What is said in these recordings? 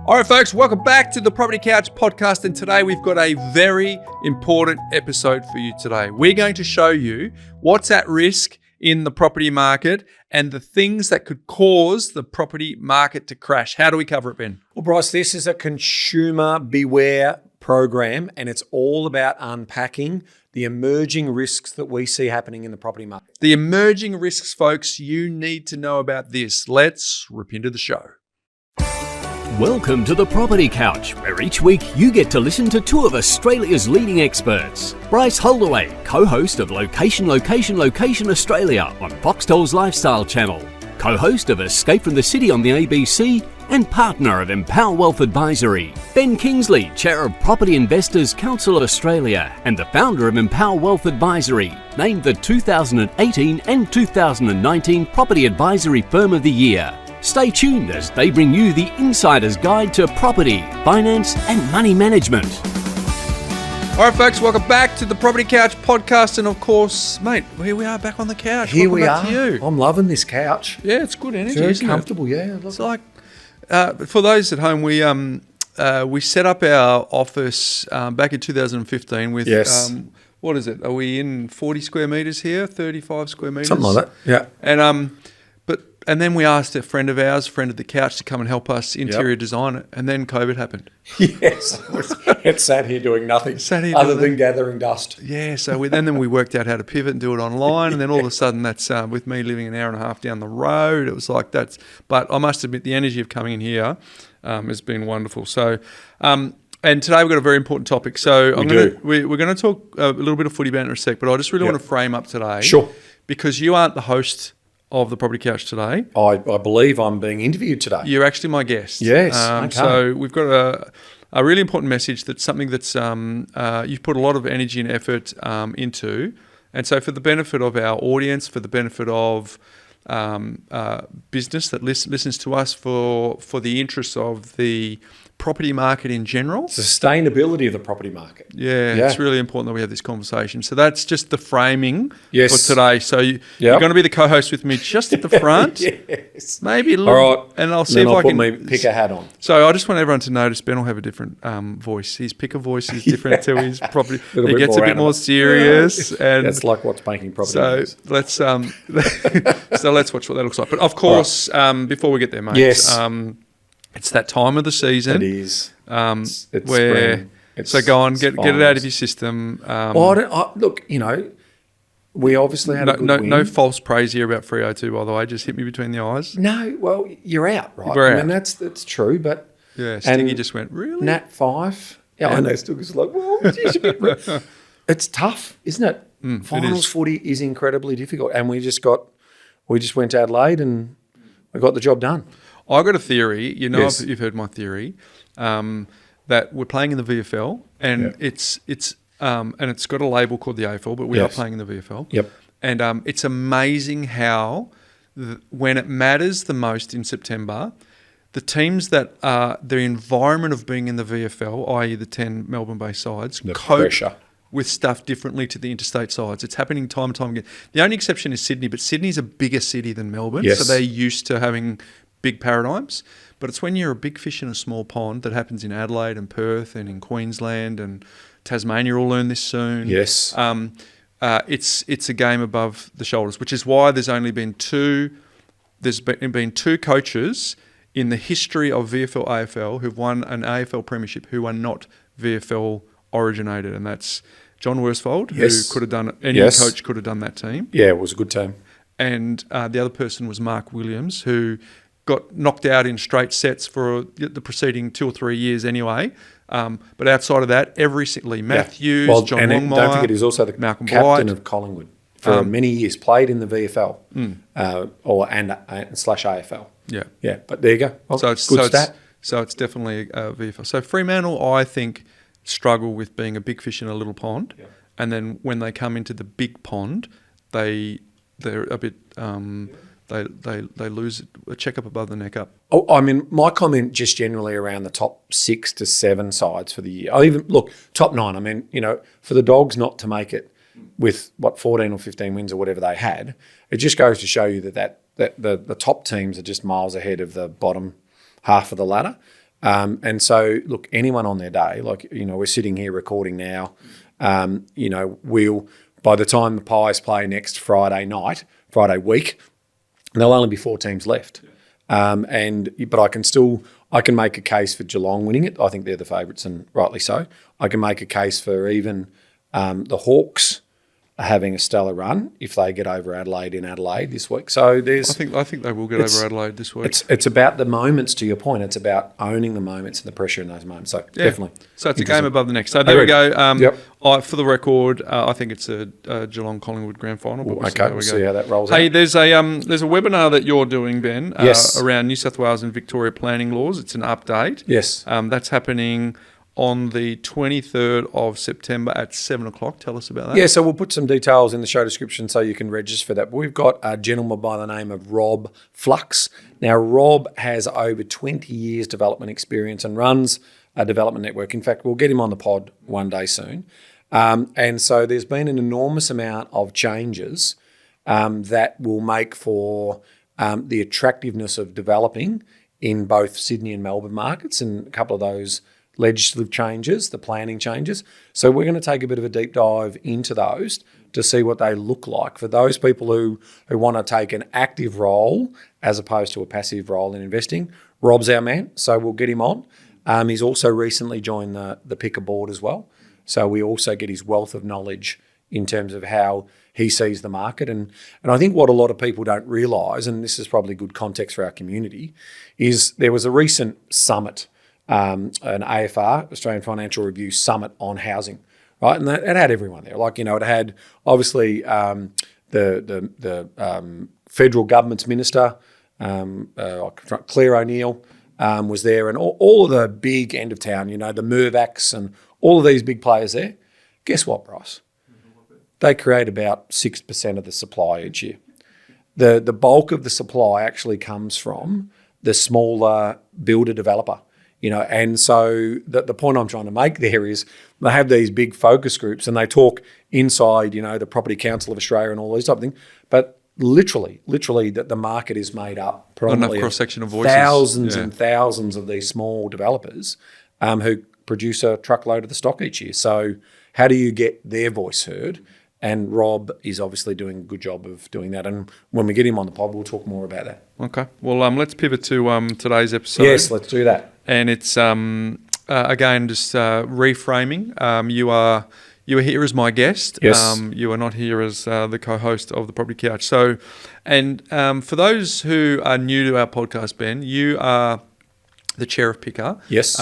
All right, folks, welcome back to the Property Couch podcast. And today we've got a very important episode for you today. We're going to show you what's at risk in the property market and the things that could cause the property market to crash. How do we cover it, Ben? Well, Bryce, this is a consumer beware program, and it's all about unpacking the emerging risks that we see happening in the property market. The emerging risks, folks, you need to know about this. Let's rip into the show. Welcome to the Property Couch, where each week you get to listen to two of Australia's leading experts. Bryce Holdaway, co-host of Location Australia on Foxtel's Lifestyle Channel, co-host of Escape from the City on the ABC, and partner of Empower Wealth Advisory. Ben Kingsley, chair of Property Investors Council of Australia and the founder of Empower Wealth Advisory, named the 2018 and 2019 Property Advisory Firm of the Year. Stay tuned as they bring you the insider's guide to property, finance and money management. All right, folks, welcome back to the Property Couch podcast. And of course, mate, here we are back on the couch. Here welcome we back are. To you. I'm loving this couch. Yeah, it's good energy. It's very isn't comfortable, it? yeah. It's like, for those at home, we set up our office back in 2015 with, Yes. What is it? Are we in 40 square metres here, 35 square metres? Something like that, yeah. And then we asked a friend of ours, friend of the couch, to come and help us interior design it. And then COVID happened. Yes. It sat here doing nothing other than gathering dust. Yeah, so then we worked out how to pivot and do it online. And then all of a sudden, that's with me living an hour and a half down the road. It was like that's. But I must admit, the energy of coming in here has been wonderful. So, and today we've got a very important topic. So we're going to talk a little bit of footy banter in a sec, but I just really want to frame up today. Sure. Because you aren't the host of the Property Couch today. I believe I'm being interviewed today. You're actually my guest. Yes. Okay. So we've got a really important message that's something that's you've put a lot of energy and effort into. And so for the benefit of our audience, for the benefit of business that listens to us, for the interests of the property market in general. Sustainability of the property market. Yeah, it's really important that we have this conversation. So that's just the framing for today. So you're going to be the co-host with me just at the front. Yes. Maybe a little. All right. And I'll see if I can put my PICA hat on. So I just want everyone to notice Ben will have a different voice. His PICA voice is different to his property. It gets a bit more serious. And that's like what's banking property. So let's watch what that looks like. But of course, before we get there, mate. Yes. It's that time of the season. It is. It's where spring. So go on, get it out of your system. Look, we obviously had a good win. No false praise here about 302, by the way. Just hit me between the eyes. No, well, you're out, right? We're out. I mean, that's true, but... Yeah, Stingy just went, really? Nat 5. Yeah, I know, Stingy's like, well, it's tough, isn't it? Finals footy is incredibly difficult, and we just went to Adelaide and we got the job done. I got a theory, yes. You've heard my theory, that we're playing in the VFL and it's got a label called the AFL, but we are playing in the VFL. Yep. And it's amazing how when it matters the most in September, the teams that the environment of being in the VFL, i.e. the 10 Melbourne-based sides, cope with stuff differently to the interstate sides. It's happening time and time again. The only exception is Sydney, but Sydney's a bigger city than Melbourne, so they're used to having big paradigms, but it's when you're a big fish in a small pond that happens in Adelaide and Perth and in Queensland and Tasmania will learn this soon. Yes. It's a game above the shoulders, which is why there's been two coaches in the history of VFL AFL who've won an AFL premiership who are not VFL originated, and that's John Worsfold, who could have done any coach could have done that team. Yeah, it was a good team. And the other person was Mark Williams, who got knocked out in straight sets for the preceding 2 or 3 years anyway. But outside of that, Lee Matthews, John Longmire, don't forget he's also the Malcolm captain Blight of Collingwood for many years, played in the VFL slash AFL. Yeah. But there you go. Well, so it's good stat. So it's definitely a VFL. So Fremantle, I think, struggle with being a big fish in a little pond, and then when they come into the big pond, they're a bit. They lose a check up above the neck up. Oh, I mean, my comment just generally around the top 6 to 7 sides for the year. I even look top 9. I mean, for the Dogs not to make it with 14 or 15 wins or whatever they had, it just goes to show you that the top teams are just miles ahead of the bottom half of the ladder. And so, look, anyone on their day, like, we're sitting here recording now, we'll, by the time the Pies play next Friday week, there'll only be 4 teams left. But I can make a case for Geelong winning it. I think they're the favourites, and rightly so. I can make a case for even the Hawks having a stellar run if they get over Adelaide in Adelaide this week. So I think they will get over Adelaide this week. It's about the moments, to your point. It's about owning the moments and the pressure in those moments. So definitely. So it's a game above the next. So there we go. Yep. For the record, I think it's a Geelong Collingwood grand final. Okay, we'll see how that rolls out. Hey, there's a webinar that you're doing, Ben, yes, around New South Wales and Victoria planning laws. It's an update. Yes. That's happening on the 23rd of September at 7 o'clock. Tell us about that. Yeah, so we'll put some details in the show description so you can register for that. But we've got a gentleman by the name of Rob Flux. Now, Rob has over 20 years development experience and runs a development network. In fact, we'll get him on the pod one day soon. And so there's been an enormous amount of changes that will make for the attractiveness of developing in both Sydney and Melbourne markets, and a couple of those legislative changes, the planning changes. So we're going to take a bit of a deep dive into those to see what they look like for those people who want to take an active role as opposed to a passive role in investing. Rob's our man, so we'll get him on. He's also recently joined the PICA board as well. So we also get his wealth of knowledge in terms of how he sees the market. And I think what a lot of people don't realise, and this is probably good context for our community, is there was a recent summit, an AFR, Australian Financial Review Summit on housing, right? And it had everyone there. Like, it had obviously the federal government's minister, Claire O'Neill, was there, and all of the big end of town, the Mervacs and all of these big players there. Guess what, Bryce? They create about 6% of the supply each year. The bulk of the supply actually comes from the smaller builder developer. And so the point I'm trying to make there is they have these big focus groups and they talk inside, the Property Council of Australia and all these type of things. But literally that the market is made up predominantly cross-section of voices. Thousands and thousands of these small developers who produce a truckload of the stock each year. So how do you get their voice heard? And Rob is obviously doing a good job of doing that. And when we get him on the pod, we'll talk more about that. Okay. Well, let's pivot to today's episode. Yes, let's do that. And it's again just reframing. You are here as my guest. Yes. You are not here as the co-host of the Property Couch. So, and for those who are new to our podcast, Ben, you are the chair of PICA. Yes.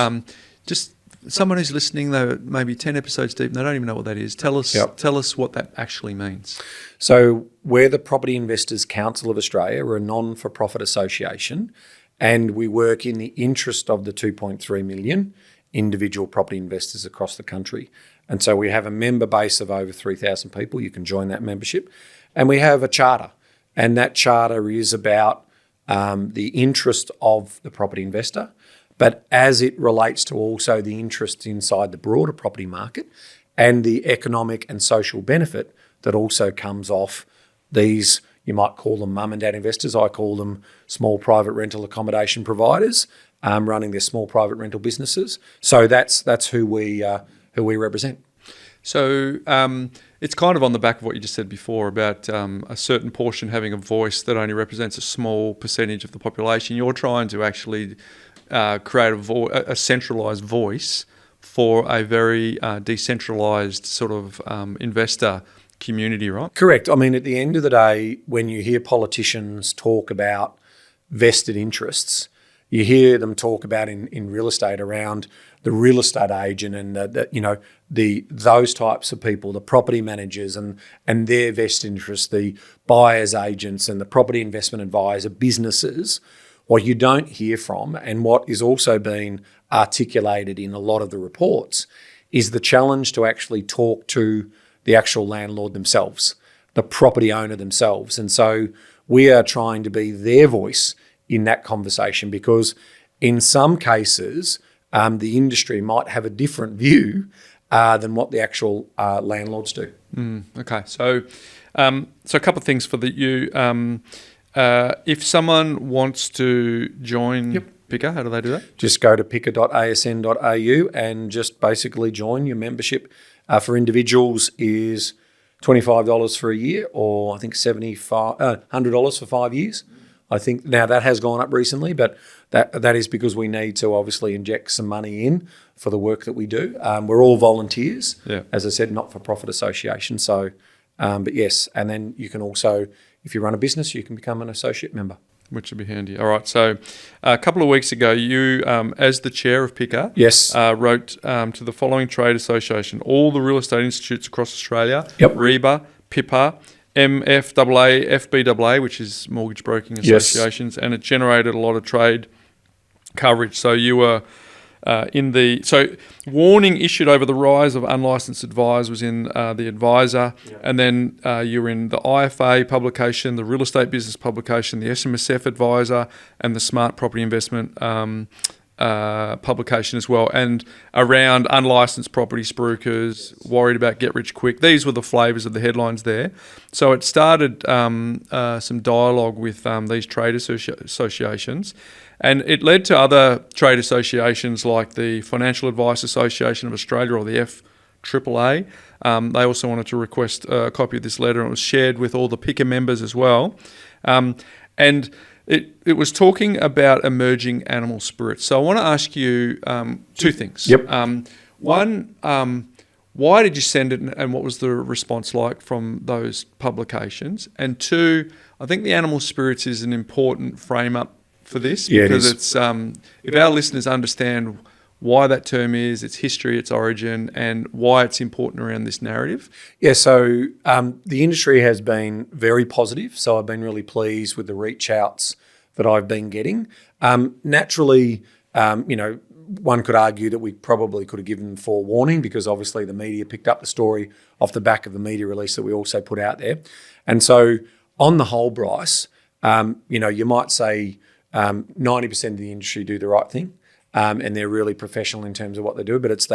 Just someone who's listening, though, maybe 10 episodes deep, and they don't even know what that is. Tell us what that actually means. So we're the Property Investors Council of Australia. We're a non-for-profit association, and we work in the interest of the 2.3 million individual property investors across the country. And so we have a member base of over 3,000 people. You can join that membership. And we have a charter, and that charter is about the interest of the property investor, but as it relates to also the interest inside the broader property market and the economic and social benefit that also comes off these, you might call them mum and dad investors. I call them small private rental accommodation providers running their small private rental businesses. So that's who we represent. So it's kind of on the back of what you just said before about a certain portion having a voice that only represents a small percentage of the population. You're trying to actually create a centralised voice for a very decentralised sort of investor community, right? Correct. I mean, at the end of the day, when you hear politicians talk about vested interests, you hear them talk about in real estate around the real estate agent and those types of people, the property managers and their vested interests, the buyers agents and the property investment advisor businesses. What you don't hear from, and what is also being articulated in a lot of the reports, is the challenge to actually talk to the actual landlord themselves, the property owner themselves. And so we are trying to be their voice in that conversation, because in some cases, the industry might have a different view than what the actual landlords do. Okay, so a couple of things for you. If someone wants to join PICA? How do they do that? Just go to pica.asn.au and just basically join. Your membership for individuals is $25 for a year, or I think $100 for 5 years. I think now that has gone up recently, but that is because we need to obviously inject some money in for the work that we do. We're all volunteers, as I said, not-for-profit association. So, but yes, and then you can also, if you run a business, you can become an associate member. Which would be handy. All right. So a couple of weeks ago, you, as the chair of PICA, yes, wrote to the following trade association, all the real estate institutes across Australia, yep. REBA, PIPA, MFAA, FBAA, which is mortgage broking associations, and it generated a lot of trade coverage. So you were warning issued over the rise of unlicensed advisors was in the Advisor, and then you were in the IFA publication, the Real Estate Business publication, the SMSF Advisor, and the Smart Property Investment publication as well, and around unlicensed property spruikers, worried about get rich quick. These were the flavours of the headlines there. So it started some dialogue with these trade associations, and it led to other trade associations like the Financial Advice Association of Australia, or the FAAA. They also wanted to request a copy of this letter, and it was shared with all the PICA members as well. And it was talking about emerging animal spirits. So I want to ask you two things. Yep. One, why did you send it, and what was the response like from those publications? And two, I think the animal spirits is an important frame up for this, because it's if our listeners understand why that term is, its history, its origin, and why it's important around this narrative. Yeah, so the industry has been very positive. So I've been really pleased with the reach outs that I've been getting. Naturally, one could argue that we probably could have given forewarning, because obviously the media picked up the story off the back of the media release that we also put out there. And so on the whole, Bryce, you might say 90% of the industry do the right thing. And they're really professional in terms of what they do, but it's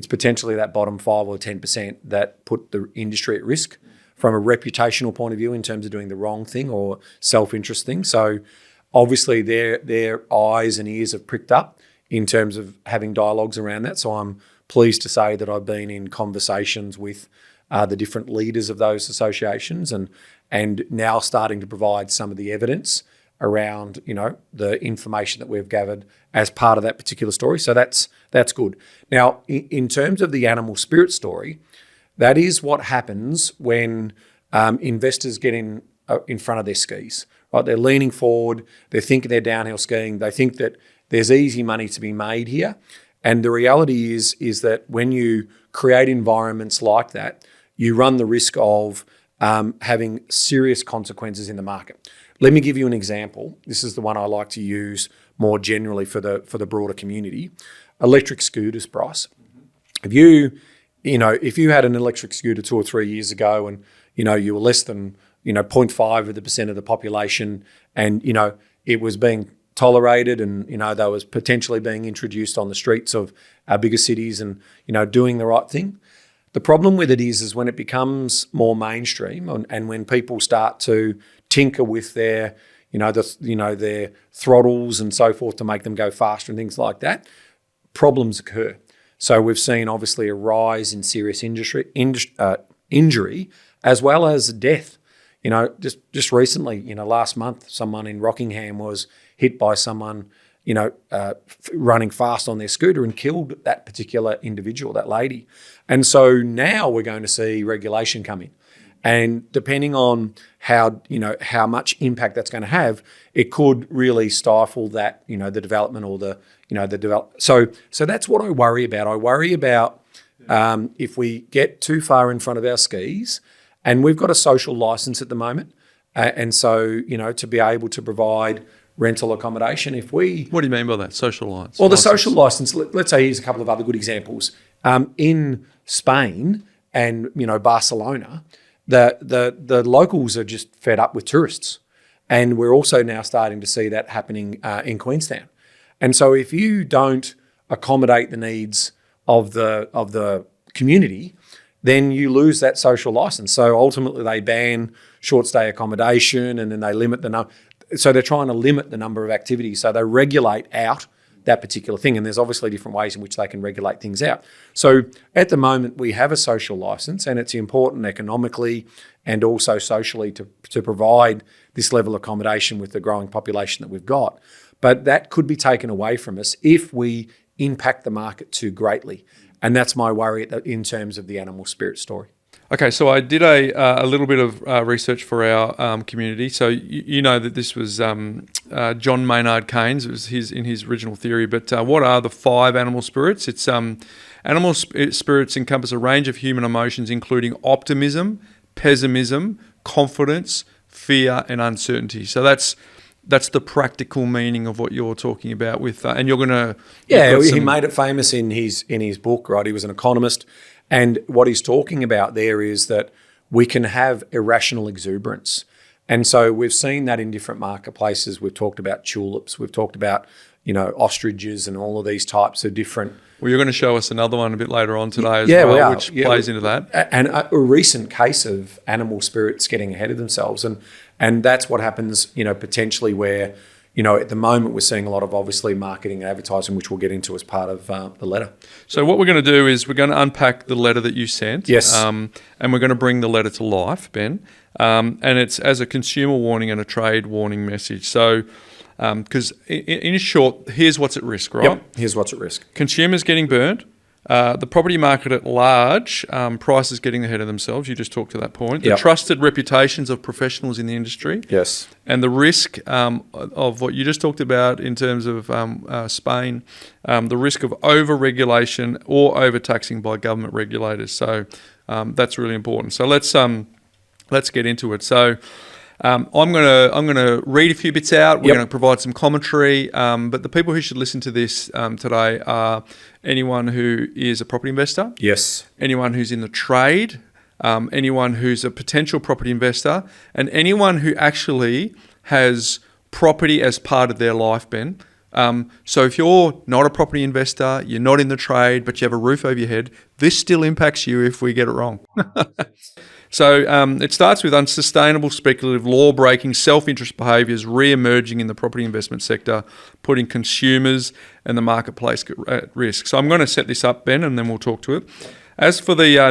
potentially that bottom 5 or 10% that put the industry at risk from a reputational point of view in terms of doing the wrong thing or self-interest thing. So obviously their eyes and ears have pricked up in terms of having dialogues around that. So I'm pleased to say that I've been in conversations with the different leaders of those associations, and now starting to provide some of the evidence around the information that we've gathered as part of that particular story. So that's good. Now, in terms of the animal spirit story, that is what happens when investors get in front of their skis. Right? They're leaning forward. They're thinking they're downhill skiing. They think that there's easy money to be made here. And the reality is that when you create environments like that, you run the risk of having serious consequences in the market. Let me give you an example. This is the one I like to use more generally for the broader community. Electric scooters, Bryce. If you had an electric scooter 2 or 3 years ago, and you were less than 0.5% of the population, and it was being tolerated, and they was potentially being introduced on the streets of our bigger cities, and doing the right thing. The problem with it is when it becomes more mainstream, and when people start to tinker with their throttles and so forth to make them go faster and things like that, problems occur. So we've seen obviously a rise in serious injury as well as death. Just recently, last month, someone in Rockingham was hit by someone, running fast on their scooter and killed that particular individual, that lady. And so now we're going to see regulation come in. And depending on how much impact that's going to have, it could really stifle that, the development or the develop. So that's what I worry about. I worry about if we get too far in front of our skis, and we've got a social license at the moment. And so, to be able to provide rental accommodation, What do you mean by that, social license? Well, the social license, let's say, here's a couple of other good examples. In Spain and, Barcelona, the locals are just fed up with tourists. And we're also now starting to see that happening in Queenstown. And so if you don't accommodate the needs of the community, then you lose that social license. So ultimately they ban short stay accommodation, and then they limit the number. so they're trying to limit the number of activities. So they regulate out that particular thing. And there's obviously different ways in which they can regulate things out. So at the moment, we have a social license, and it's important economically and also socially to provide this level of accommodation with the growing population that we've got. But that could be taken away from us if we impact the market too greatly. And that's my worry in terms of the animal spirit story. Okay, so I did a little bit of research for our community. So you know that this was John Maynard Keynes. It was in his original theory. But what are the 5 animal spirits? It's animal spirits encompass a range of human emotions, including optimism, pessimism, confidence, fear, and uncertainty. So that's the practical meaning of what you're talking about with, and you're going to. Yeah, he made it famous in his book, right? He was an economist. And what he's talking about there is that we can have irrational exuberance. And so we've seen that in different marketplaces. We've talked about tulips. We've talked about, ostriches and all of these types of different. Well, you're going to show us another one a bit later on today as well, which plays into that. And a recent case of animal spirits getting ahead of themselves. And that's what happens, potentially where, at the moment we're seeing a lot of obviously marketing and advertising, which we'll get into as part of the letter. So what we're going to do is we're going to unpack the letter that you sent. Yes. And we're going to bring the letter to life, Ben. And it's as a consumer warning and a trade warning message. So, because in short, here's what's at risk, right? Yep. Here's what's at risk. Consumers getting burnt. The property market at large, prices getting ahead of themselves. You just talked to that point. The trusted reputations of professionals in the industry. Yes. And the risk of what you just talked about in terms of Spain, the risk of over-regulation or overtaxing by government regulators. So that's really important. So let's get into it. So I'm gonna read a few bits out. We're going to provide some commentary. But the people who should listen to this today are anyone who is a property investor. Yes. Anyone who's in the trade. Anyone who's a potential property investor, and anyone who actually has property as part of their life, Ben. So if you're not a property investor, you're not in the trade, but you have a roof over your head, this still impacts you if we get it wrong. So it starts with unsustainable, speculative, law-breaking, self-interest behaviours re-emerging in the property investment sector, putting consumers and the marketplace at risk. So I'm going to set this up, Ben, and then we'll talk to it. As for the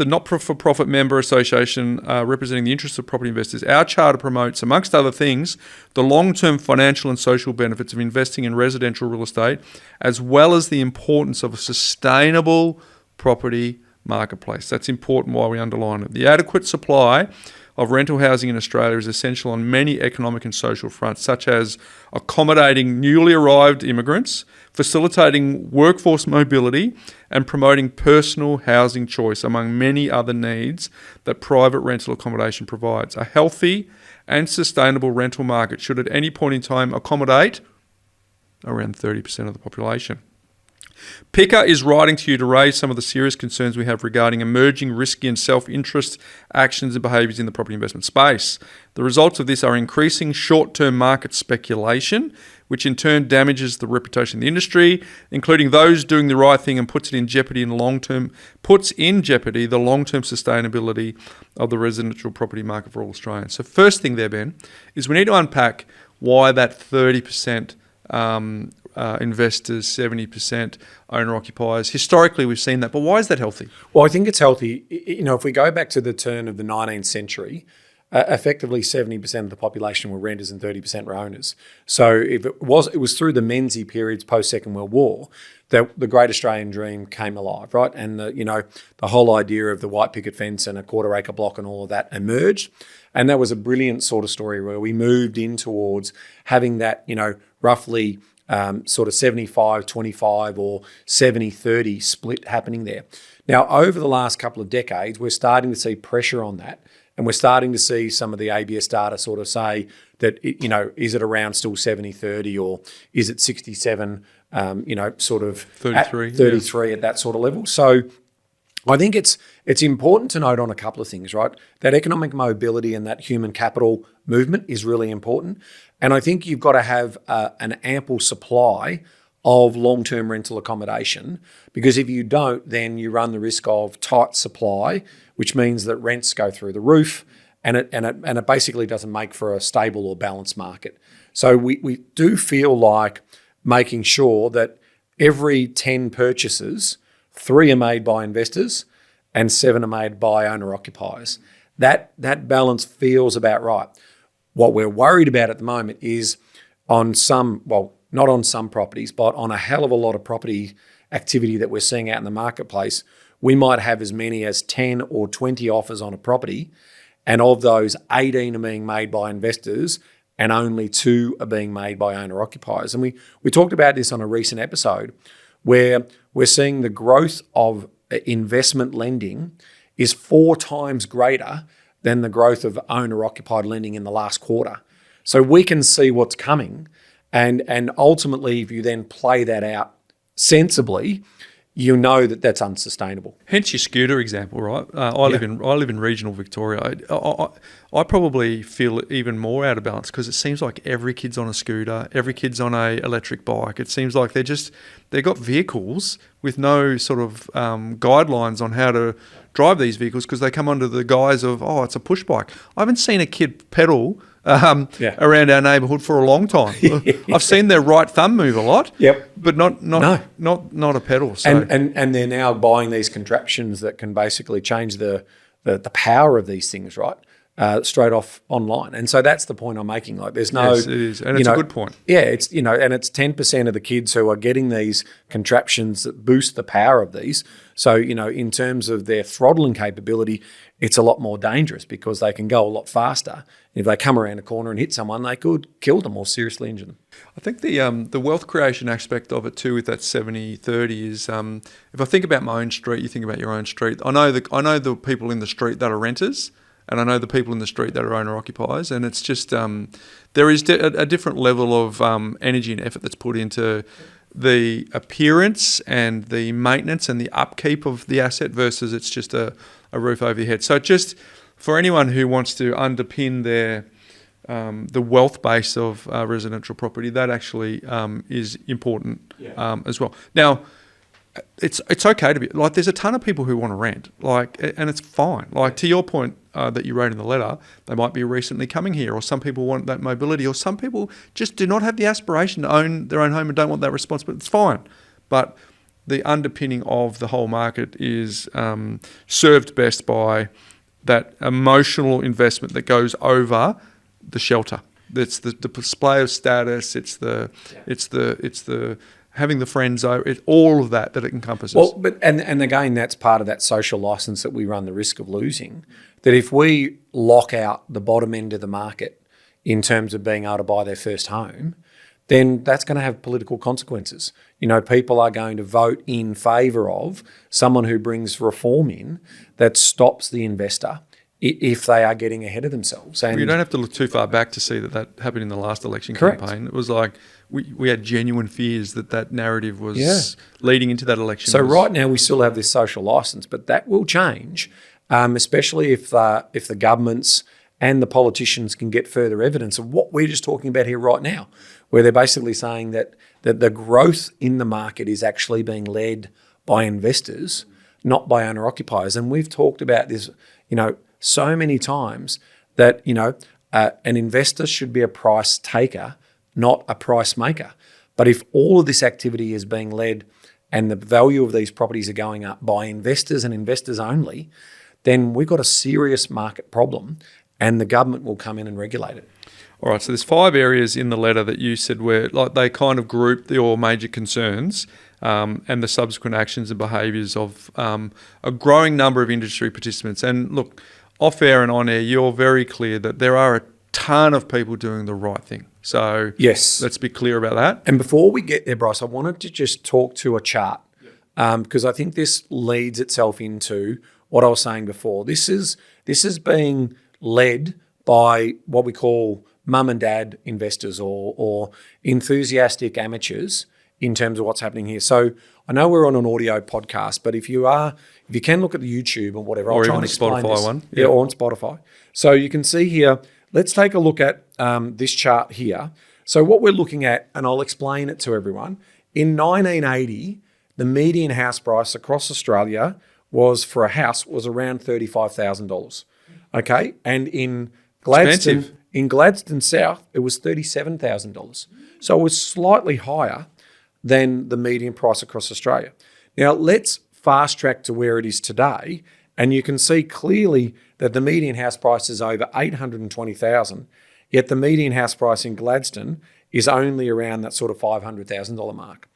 not-for-profit member association representing the interests of property investors, our charter promotes, amongst other things, the long-term financial and social benefits of investing in residential real estate, as well as the importance of a sustainable property marketplace. That's important why we underline it. The adequate supply of rental housing in Australia is essential on many economic and social fronts, such as accommodating newly arrived immigrants, facilitating workforce mobility, and promoting personal housing choice, among many other needs that private rental accommodation provides. A healthy and sustainable rental market should at any point in time accommodate around 30% of the population. PICA is writing to you to raise some of the serious concerns we have regarding emerging risky and self-interest actions and behaviours in the property investment space. The results of this are increasing short-term market speculation, which in turn damages the reputation of the industry, including those doing the right thing, and puts in jeopardy the long-term sustainability of the residential property market for all Australians. So first thing there, Ben, is we need to unpack why that 30% investors, 70% owner-occupiers. Historically, we've seen that, but why is that healthy? Well, I think it's healthy. If we go back to the turn of the 19th century, effectively 70% of the population were renters and 30% were owners. So if it was through the Menzies periods post-Second World War that the Great Australian Dream came alive, right? And the whole idea of the white picket fence and a quarter-acre block and all of that emerged. And that was a brilliant sort of story where we moved in towards having that, roughly sort of 75-25 or 70-30 split happening there. Now, over the last couple of decades, we're starting to see pressure on that. And we're starting to see some of the ABS data sort of say that, is it around still 70-30 or is it 67, sort of 33 at that sort of level. So I think it's important to note on a couple of things, right? That economic mobility and that human capital movement is really important. And I think you've got to have an ample supply of long-term rental accommodation, because if you don't, then you run the risk of tight supply, which means that rents go through the roof and it basically doesn't make for a stable or balanced market. So we do feel like making sure that every 10 purchases, 3 are made by investors and 7 are made by owner-occupiers. That balance feels about right. What we're worried about at the moment is on some, well, not on some properties, but on a hell of a lot of property activity that we're seeing out in the marketplace, we might have as many as 10 or 20 offers on a property, and of those, 18 are being made by investors and only 2 are being made by owner-occupiers. And we talked about this on a recent episode where we're seeing the growth of investment lending is 4 times greater than the growth of owner-occupied lending in the last quarter. So we can see what's coming, and ultimately, if you then play that out sensibly, you know that that's unsustainable. Hence your scooter example, right? I live in regional Victoria. I probably feel even more out of balance because it seems like every kid's on a scooter, every kid's on a electric bike. It seems like they've got vehicles with no sort of guidelines on how to drive these vehicles because they come under the guise of, it's a push bike. I haven't seen a kid pedal around our neighbourhood for a long time. I've seen their right thumb move a lot, but not a pedal. So. And they're now buying these contraptions that can basically change the power of these things, right? Straight off online. And so that's the point I'm making. Like there's no... Yes, it is. And it's a good point. Yeah, it's, and it's 10% of the kids who are getting these contraptions that boost the power of these. So, in terms of their throttling capability, it's a lot more dangerous because they can go a lot faster. If they come around a corner and hit someone, they could kill them or seriously injure them. I think the wealth creation aspect of it too with that 70-30 is, if I think about my own street, you think about your own street. I know the people in the street that are renters, and I know the people in the street that are owner-occupiers, and it's just there is a different level of energy and effort that's put into the appearance and the maintenance and the upkeep of the asset versus it's just a roof over your head. So just for anyone who wants to underpin their the wealth base of residential property, that actually is important as well. Now, it's okay to be like. There's a ton of people who want to rent, and it's fine. Like to your point that you wrote in the letter, they might be recently coming here, or some people want that mobility, or some people just do not have the aspiration to own their own home and don't want that responsibility. It's fine, but the underpinning of the whole market is served best by that emotional investment that goes over the shelter. It's the display of status. It's the having the friends over. It's all of that it encompasses. Well, but and again, that's part of that social license that we run the risk of losing. That if we lock out the bottom end of the market in terms of being able to buy their first home, then that's going to have political consequences. People are going to vote in favour of someone who brings reform in that stops the investor if they are getting ahead of themselves. And you don't have to look too far back to see that happened in the last election campaign. It was like we had genuine fears that narrative was leading into that election. So right now we still have this social licence, but that will change, especially if the governments and the politicians can get further evidence of what we're just talking about here right now, where they're basically saying that the growth in the market is actually being led by investors, not by owner-occupiers. And we've talked about this, so many times that, an investor should be a price taker, not a price maker. But if all of this activity is being led and the value of these properties are going up by investors and investors only, then we've got a serious market problem and the government will come in and regulate it. All right, so there's 5 areas in the letter that you said where they kind of grouped your major concerns and the subsequent actions and behaviours of a growing number of industry participants. And look, off air and on air, you're very clear that there are a ton of people doing the right thing. So yes, let's be clear about that. And before we get there, Bryce, I wanted to just talk to a chart because I think this leads itself into what I was saying before. This is being led by what we call mum and dad investors or enthusiastic amateurs in terms of what's happening here. So I know we're on an audio podcast, but if you can look at the YouTube or whatever, or I'll try even and explain Spotify this. one. Yeah, or on Spotify. So you can see here, let's take a look at this chart here. So what we're looking at, and I'll explain it to everyone, in 1980, the median house price across Australia was around $35,000. Okay, and in Expensive. Gladstone South, it was $37,000. So it was slightly higher than the median price across Australia. Now let's fast track to where it is today, and you can see clearly that the median house price is over $820,000, yet the median house price in Gladstone is only around that sort of $500,000 mark.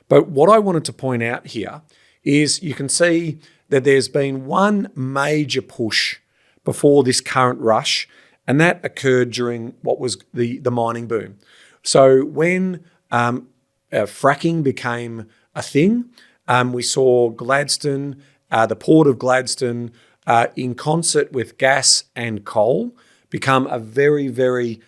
But what I wanted to point out here is you can see that there's been one major push before this current rush, and that occurred during what was the mining boom. So when fracking became a thing, we saw Gladstone, the port of Gladstone, in concert with gas and coal, become a very, very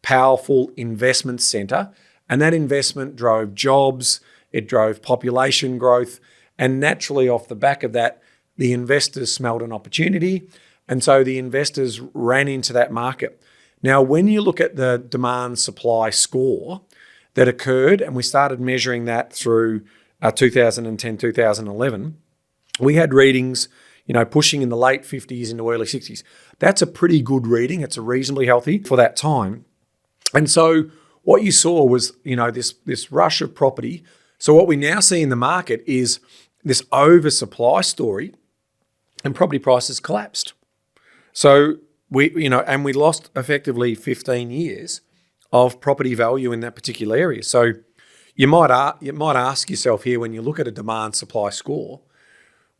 powerful investment centre. And that investment drove jobs, it drove population growth, and naturally off the back of that, the investors smelled an opportunity, and so the investors ran into that market. Now, when you look at the demand-supply score that occurred, and we started measuring that through 2010, 2011, we had readings, pushing in the late 50s into early 60s. That's a pretty good reading. It's a reasonably healthy for that time. And so what you saw was, this rush of property. So what we now see in the market is this oversupply story, and property prices collapsed. So we lost effectively 15 years of property value in that particular area. So you might ask yourself here, when you look at a demand supply score,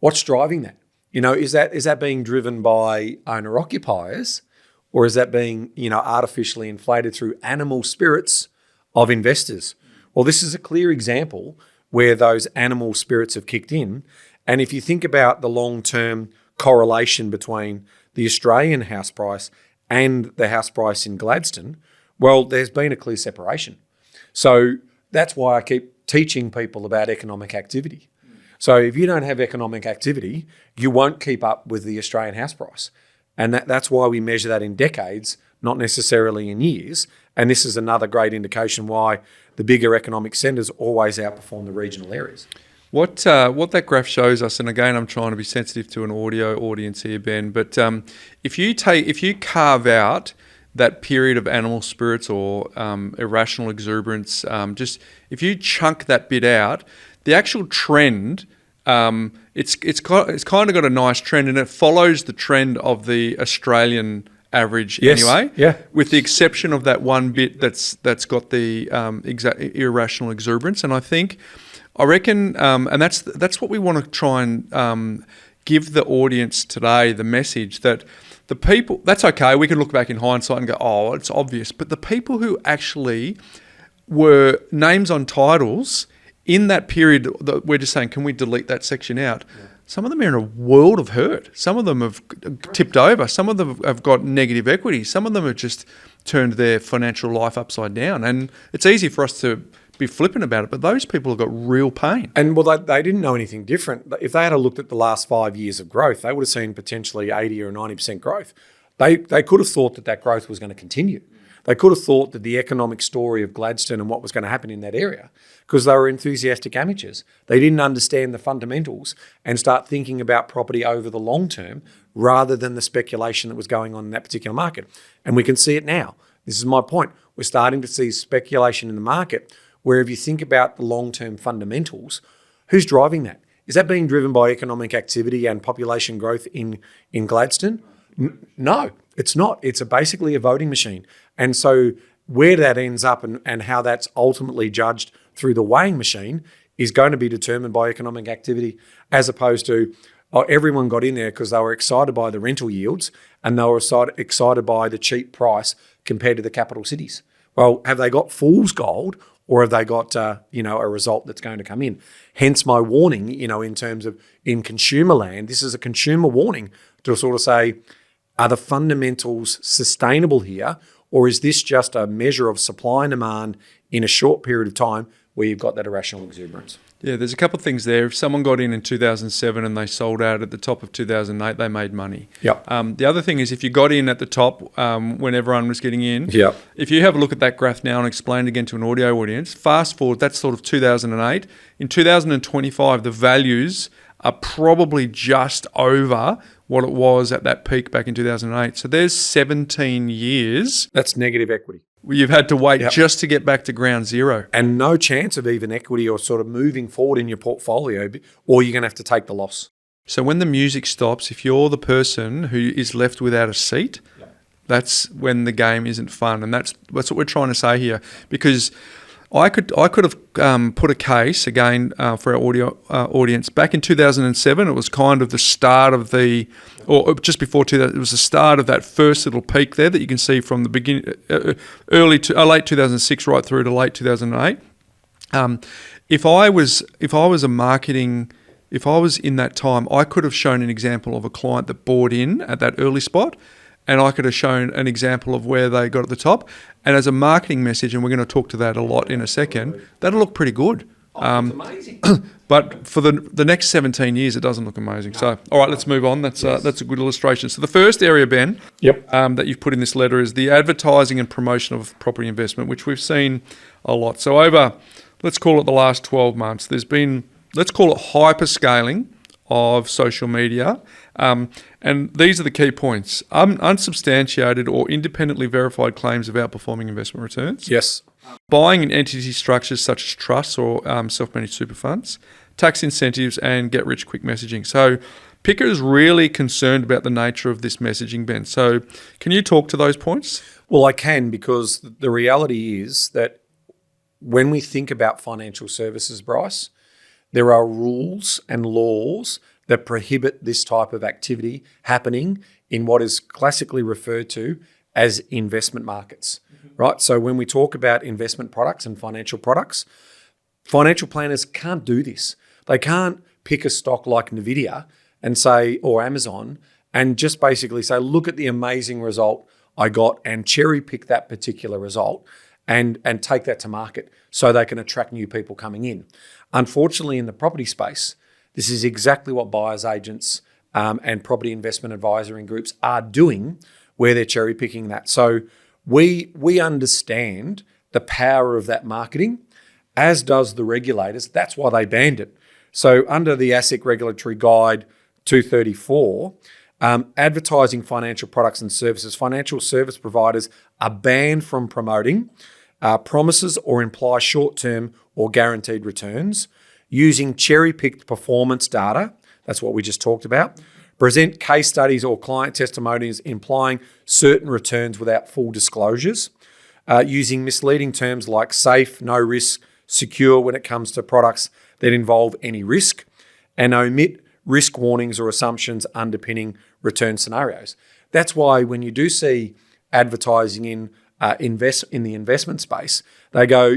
what's driving that? Is that being driven by owner occupiers, or is that being artificially inflated through animal spirits of investors? Well, this is a clear example where those animal spirits have kicked in. And if you think about the long-term correlation between the Australian house price and the house price in Gladstone, well, there's been a clear separation. So that's why I keep teaching people about economic activity. So if you don't have economic activity, you won't keep up with the Australian house price. And that's why we measure that in decades, not necessarily in years. And this is another great indication why the bigger economic centres always outperform the regional areas. What that graph shows us, and again, I'm trying to be sensitive to an audio audience here, Ben, but if you carve out that period of animal spirits or irrational exuberance, just if you chunk that bit out, the actual trend, it's kind of got a nice trend, and it follows the trend of the Australian average anyway. Yeah. With the exception of that one bit that's got the irrational exuberance, and I reckon, and that's what we want to try and give the audience today, the message that the people, that's okay, we can look back in hindsight and go, oh, it's obvious, but the people who actually were names on titles in that period, we're just saying, can we delete that section out? Yeah. Some of them are in a world of hurt. Some of them have tipped over. Some of them have got negative equity. Some of them have just turned their financial life upside down. And it's easy for us to be flippant about it, but those people have got real pain. And well, they didn't know anything different. If they had looked at the last 5 years of growth, they would have seen potentially 80 or 90% growth. They could have thought that growth was going to continue. They could have thought that the economic story of Gladstone and what was going to happen in that area, because they were enthusiastic amateurs. They didn't understand the fundamentals and start thinking about property over the long term rather than the speculation that was going on in that particular market. And we can see it now. This is my point. We're starting to see speculation in the market where if you think about the long-term fundamentals, who's driving that? Is that being driven by economic activity and population growth in Gladstone? No, it's not. It's basically a voting machine. And so where that ends up and how that's ultimately judged through the weighing machine is going to be determined by economic activity, as opposed to everyone got in there because they were excited by the rental yields and they were excited by the cheap price compared to the capital cities. Well, have they got fool's gold, or have they got a result that's going to come in? Hence my warning, in terms of in consumer land, this is a consumer warning to sort of say, are the fundamentals sustainable here, or is this just a measure of supply and demand in a short period of time where you've got that irrational exuberance? Yeah, there's a couple of things there. If someone got in 2007 and they sold out at the top of 2008, they made money. Yep. The other thing is if you got in at the top when everyone was getting in, yep. If you have a look at that graph now and explain it again to an audio audience, fast forward, that's sort of 2008. In 2025, the values are probably just over what it was at that peak back in 2008. So there's 17 years That's negative equity. you've had to wait Yep. just to get back to ground zero. And no chance of even equity or sort of moving forward in your portfolio, or you're going to have to take the loss. So when the music stops, if you're the person who is left without a seat, that's when the game isn't fun. And that's what we're trying to say here. Because I could have put a case again for our audience back in 2007. It was kind of the start of or just before 2000. It was the start of that first little peak there that you can see from the beginning, late 2006 right through to late 2008. If I was in that time, I could have shown an example of a client that bought in at that early spot, and I could have shown an example of where they got at the top. And as a marketing message, and we're going to talk to that a lot in a second, that'll look pretty good. It's amazing. But for the next 17 years, it doesn't look amazing. So, all right, let's move on. That's a good illustration. So the first area, Ben, that you've put in this letter is the advertising and promotion of property investment, which we've seen a lot. So over, let's call it the last 12 months, there's been, let's call it hyperscaling of social media. And these are the key points. Unsubstantiated or independently verified claims of outperforming investment returns. Yes. Buying in entity structures such as trusts or self-managed super funds, tax incentives, and get-rich-quick messaging. So PICA is really concerned about the nature of this messaging, Ben. So can you talk to those points? Well, I can, because the reality is that when we think about financial services, Bryce, there are rules and laws that prohibit this type of activity happening in what is classically referred to as investment markets, right? So when we talk about investment products and financial products, financial planners can't do this. They can't pick a stock like Nvidia and say, or Amazon, and just basically say, look at the amazing result I got, and cherry pick that particular result and take that to market so they can attract new people coming in. Unfortunately, in the property space, this is exactly what buyers agents and property investment advisory groups are doing, where they're cherry picking that. So we understand the power of that marketing, as does the regulators. That's why they banned it. So under the ASIC Regulatory Guide 234, advertising financial products and services, financial service providers are banned from promoting promises or imply short-term or guaranteed returns, using cherry-picked performance data, that's what we just talked about, present case studies or client testimonials implying certain returns without full disclosures, using misleading terms like safe, no risk, secure when it comes to products that involve any risk, and omit risk warnings or assumptions underpinning return scenarios. That's why when you do see advertising in the investment space, they go,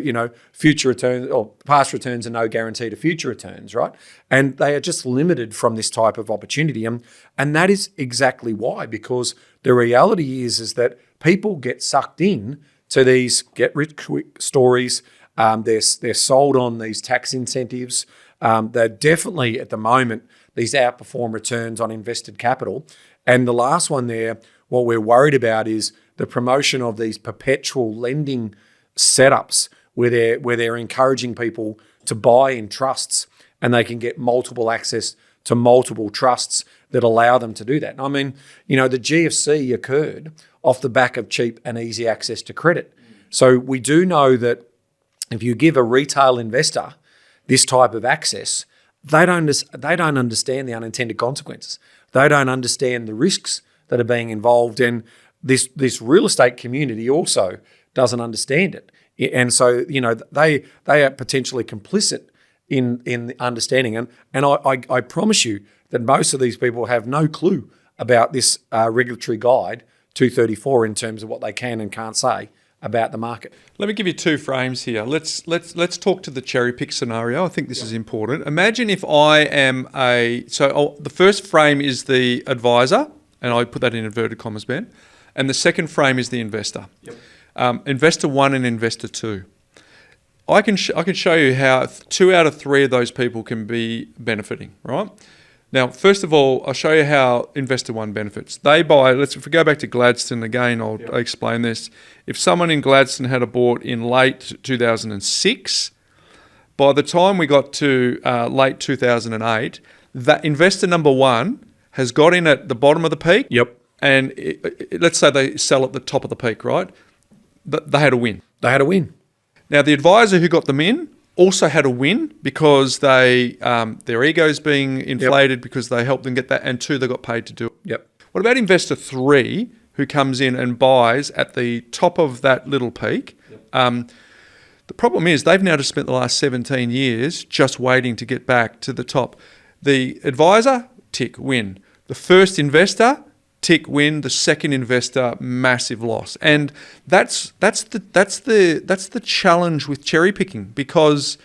future returns or past returns are no guarantee to future returns, right? And they are just limited from this type of opportunity. And that is exactly why, because the reality is that people get sucked in to these get-rich-quick stories. They're sold on these tax incentives. They're definitely, at the moment, these outperform returns on invested capital. And the last one there, what we're worried about is the promotion of these perpetual lending setups where they're encouraging people to buy in trusts, and they can get multiple access to multiple trusts that allow them to do that. I mean, the GFC occurred off the back of cheap and easy access to credit. So we do know that if you give a retail investor this type of access, they don't understand the unintended consequences. They don't understand the risks that are being involved, and this real estate community also doesn't understand it. And so, they are potentially complicit in the understanding. And I promise you that most of these people have no clue about this regulatory guide 234 in terms of what they can and can't say about the market. Let me give you two frames here. Let's talk to the cherry pick scenario. I think this is important. Imagine if I am the first frame is the advisor, and I put that in inverted commas, Ben, and the second frame is the investor. Yep. Investor one and investor two. I can show you how 2 out of 3 of those people can be benefiting, right? Now, first of all, I'll show you how investor one benefits. They buy, if we go back to Gladstone again, I'll explain this. If someone in Gladstone had bought in late 2006, by the time we got to late 2008, that investor number one has got in at the bottom of the peak. Yep. And let's say they sell at the top of the peak, right? They had a win. They had a win. Now, the advisor who got them in also had a win because they their ego's being inflated because they helped them get that, and two, they got paid to do it. Yep. What about investor three who comes in and buys at the top of that little peak? Yep. The problem is they've now just spent the last 17 years just waiting to get back to the top. The advisor, tick, win. The first investor, tick, win. The second investor, massive loss. And that's the challenge with cherry picking, because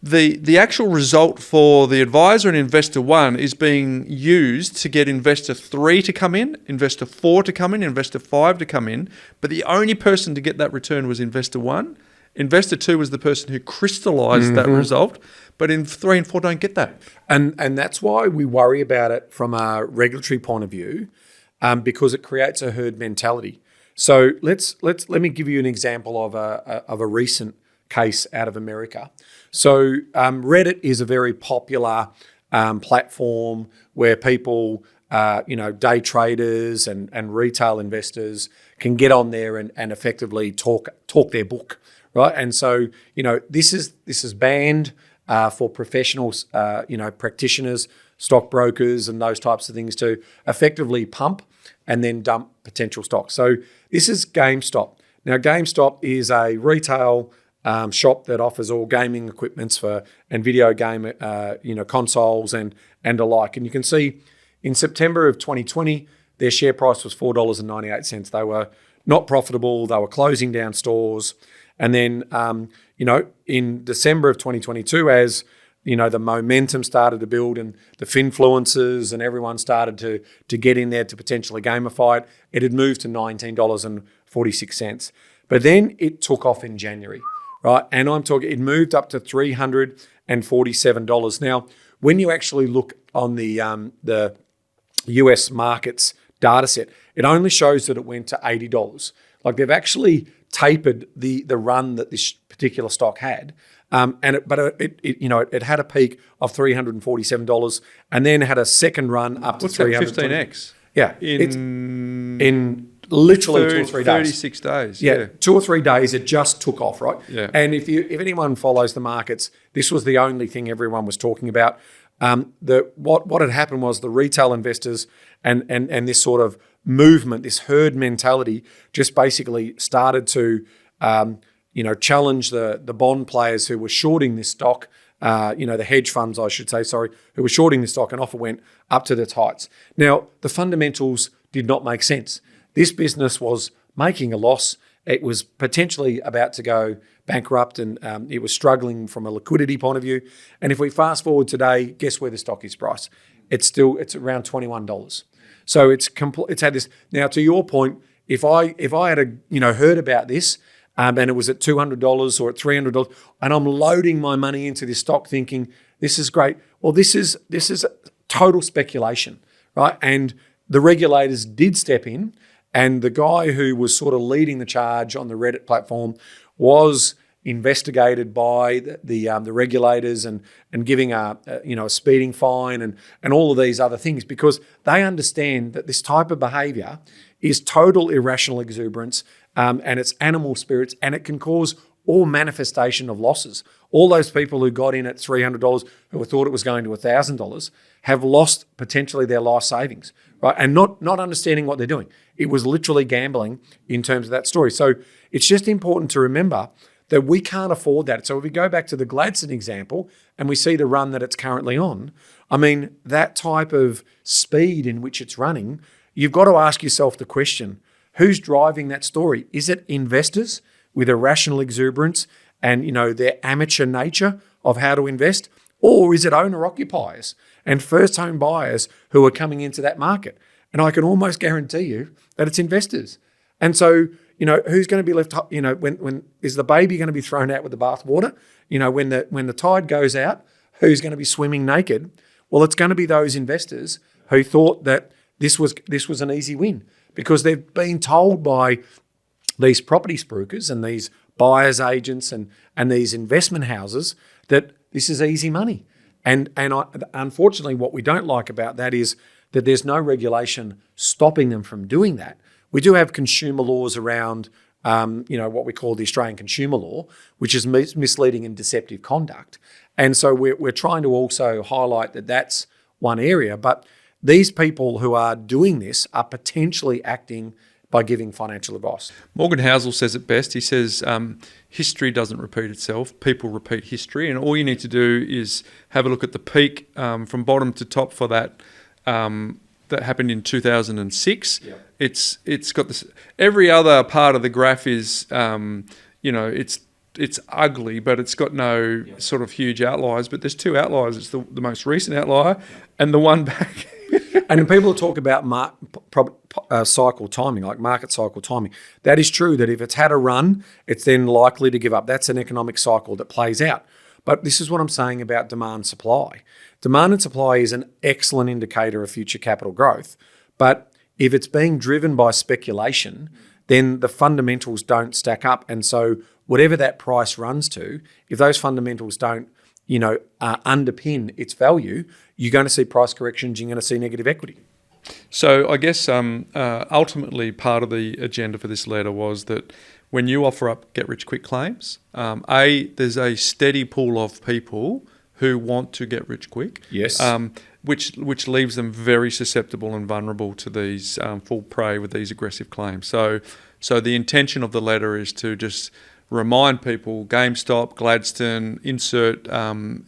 the actual result for the advisor and investor one is being used to get investor three to come in, investor four to come in, investor five to come in. But the only person to get that return was investor one. Investor two was the person who crystallized that result, but in 3 and 4 don't get that. And that's why we worry about it from a regulatory point of view, because it creates a herd mentality. So let me give you an example of a recent case out of America. So Reddit is a very popular platform where people, day traders and retail investors can get on there and effectively talk their book. Right, and so this is banned for professionals, practitioners, stockbrokers, and those types of things to effectively pump and then dump potential stocks. So this is GameStop. Now, GameStop is a retail shop that offers all gaming equipments and video game consoles and the like. And you can see in September of 2020, their share price was $4.98. They were not profitable. They were closing down stores. And then, in December of 2022, as the momentum started to build and the finfluencers and everyone started to get in there to potentially gamify it, it had moved to $19.46. But then it took off in January, right? And it moved up to $347. Now, when you actually look on the US markets data set, it only shows that it went to $80. Like, they've actually tapered the run that this particular stock had, it had a peak of $347, and then had a second run up to 15x. Yeah, in literally 2 or 3 days, 36 days. Yeah, 2 or 3 days, it just took off, right? Yeah. And if anyone follows the markets, this was the only thing everyone was talking about. What had happened was the retail investors and this sort of movement, this herd mentality, just basically started to challenge the bond players who were shorting this stock, the hedge funds, I should say, who were shorting this stock, and off it went up to its heights. Now, the fundamentals did not make sense. This business was making a loss. It was potentially about to go bankrupt, and it was struggling from a liquidity point of view. And if we fast forward today, guess where the stock is priced? It's around $21. So it's had this. Now, to your point, if I had heard about this and it was at $200 or at $300, and I'm loading my money into this stock thinking this is great. Well, this is total speculation, right? And the regulators did step in, and the guy who was sort of leading the charge on the Reddit platform was investigated by the regulators and giving a speeding fine and all of these other things, because they understand that this type of behaviour is total irrational exuberance, and it's animal spirits, and it can cause all manifestation of losses. All those people who got in at $300 who thought it was going to $1,000 have lost potentially their life savings, right? And not understanding what they're doing. It was literally gambling in terms of that story. So it's just important to remember that we can't afford that. So if we go back to the Gladstone example and we see the run that it's currently on, I mean, that type of speed in which it's running, you've got to ask yourself the question, who's driving that story? Is it investors with irrational exuberance and, their amateur nature of how to invest? Or is it owner-occupiers and first-home buyers who are coming into that market? And I can almost guarantee you that it's investors. And so, who's going to be left? When is the baby going to be thrown out with the bathwater? When the tide goes out, who's going to be swimming naked? Well, it's going to be those investors who thought that this was an easy win, because they've been told by these property spruikers and these buyers agents and these investment houses that this is easy money. Unfortunately, what we don't like about that is that there's no regulation stopping them from doing that. We do have consumer laws around, what we call the Australian Consumer Law, which is misleading and deceptive conduct. And so we're trying to also highlight that that's one area. But these people who are doing this are potentially acting by giving financial advice. Morgan Housel says it best. He says, history doesn't repeat itself. People repeat history. And all you need to do is have a look at the peak from bottom to top for that that happened in 2006. Yeah. It's got this. Every other part of the graph is, it's ugly, but it's got no sort of huge outliers. But there's two outliers. It's the most recent outlier and the one back. And when people talk about cycle timing, like market cycle timing, that is true that if it's had a run, it's then likely to give up. That's an economic cycle that plays out. But this is what I'm saying about demand supply. Demand and supply is an excellent indicator of future capital growth. But if it's being driven by speculation, then the fundamentals don't stack up. And so whatever that price runs to, if those fundamentals don't underpin its value, you're going to see price corrections, you're going to see negative equity. So I guess ultimately part of the agenda for this letter was that when you offer up get-rich-quick claims, there's a steady pool of people who want to get rich quick. Yes. Which leaves them very susceptible and vulnerable to these fall prey with these aggressive claims. So the intention of the letter is to just remind people, GameStop, Gladstone, insert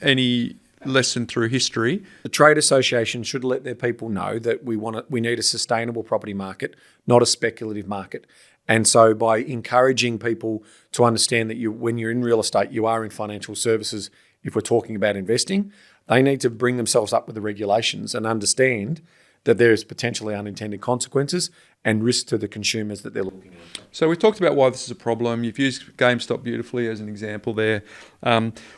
any lesson through history. The trade association should let their people know that we need a sustainable property market, not a speculative market. And so by encouraging people to understand that when you're in real estate, you are in financial services. If we're talking about investing, they need to bring themselves up with the regulations and understand that there is potentially unintended consequences and risk to the consumers that they're looking at. So we talked about why this is a problem. You've used GameStop beautifully as an example there.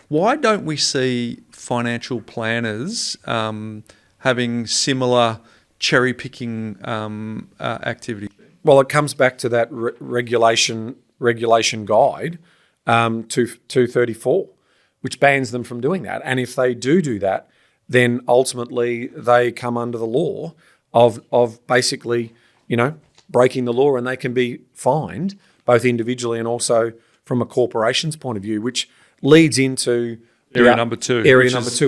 Why don't we see financial planners having similar cherry-picking activity? Well, it comes back to that regulation guide 234, which bans them from doing that. And if they do that, then ultimately they come under the law of basically, breaking the law, and they can be fined both individually and also from a corporation's point of view, which leads into Area number two,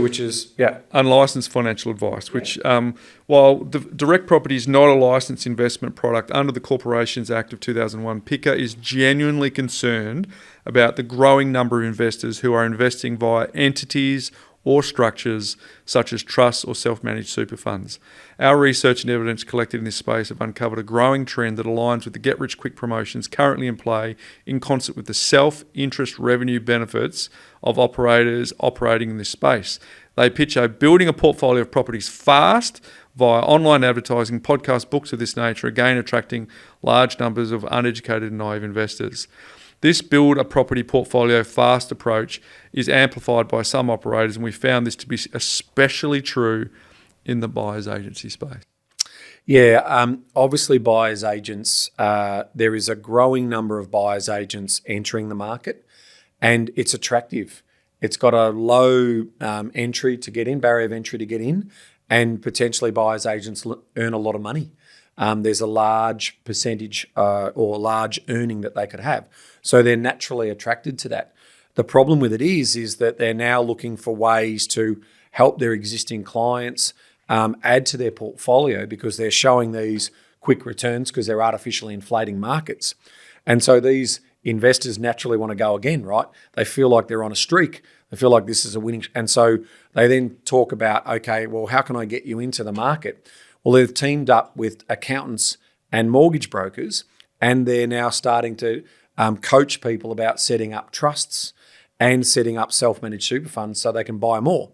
which is unlicensed financial advice, which while direct property is not a licensed investment product under the Corporations Act of 2001, PICA is genuinely concerned about the growing number of investors who are investing via entities or structures such as trusts or self-managed super funds. Our research and evidence collected in this space have uncovered a growing trend that aligns with the get-rich-quick promotions currently in play in concert with the self-interest revenue benefits of operators operating in this space. They pitch building a portfolio of properties fast via online advertising, podcasts, books of this nature, again attracting large numbers of uneducated and naive investors. This build a property portfolio fast approach is amplified by some operators, and we found this to be especially true in the buyer's agency space. Yeah, obviously buyer's agents, there is a growing number of buyer's agents entering the market, and it's attractive. It's got a low entry to get in, barrier of entry to get in, and potentially buyer's agents earn a lot of money. There's a large percentage or large earning that they could have. So they're naturally attracted to that. The problem with it is that they're now looking for ways to help their existing clients add to their portfolio because they're showing these quick returns because they're artificially inflating markets. And so these investors naturally want to go again, right? They feel like they're on a streak. They feel like this is a winning. And so they then talk about, okay, well, how can I get you into the market? Well, they've teamed up with accountants and mortgage brokers, and they're now starting to coach people about setting up trusts and setting up self-managed super funds so they can buy more.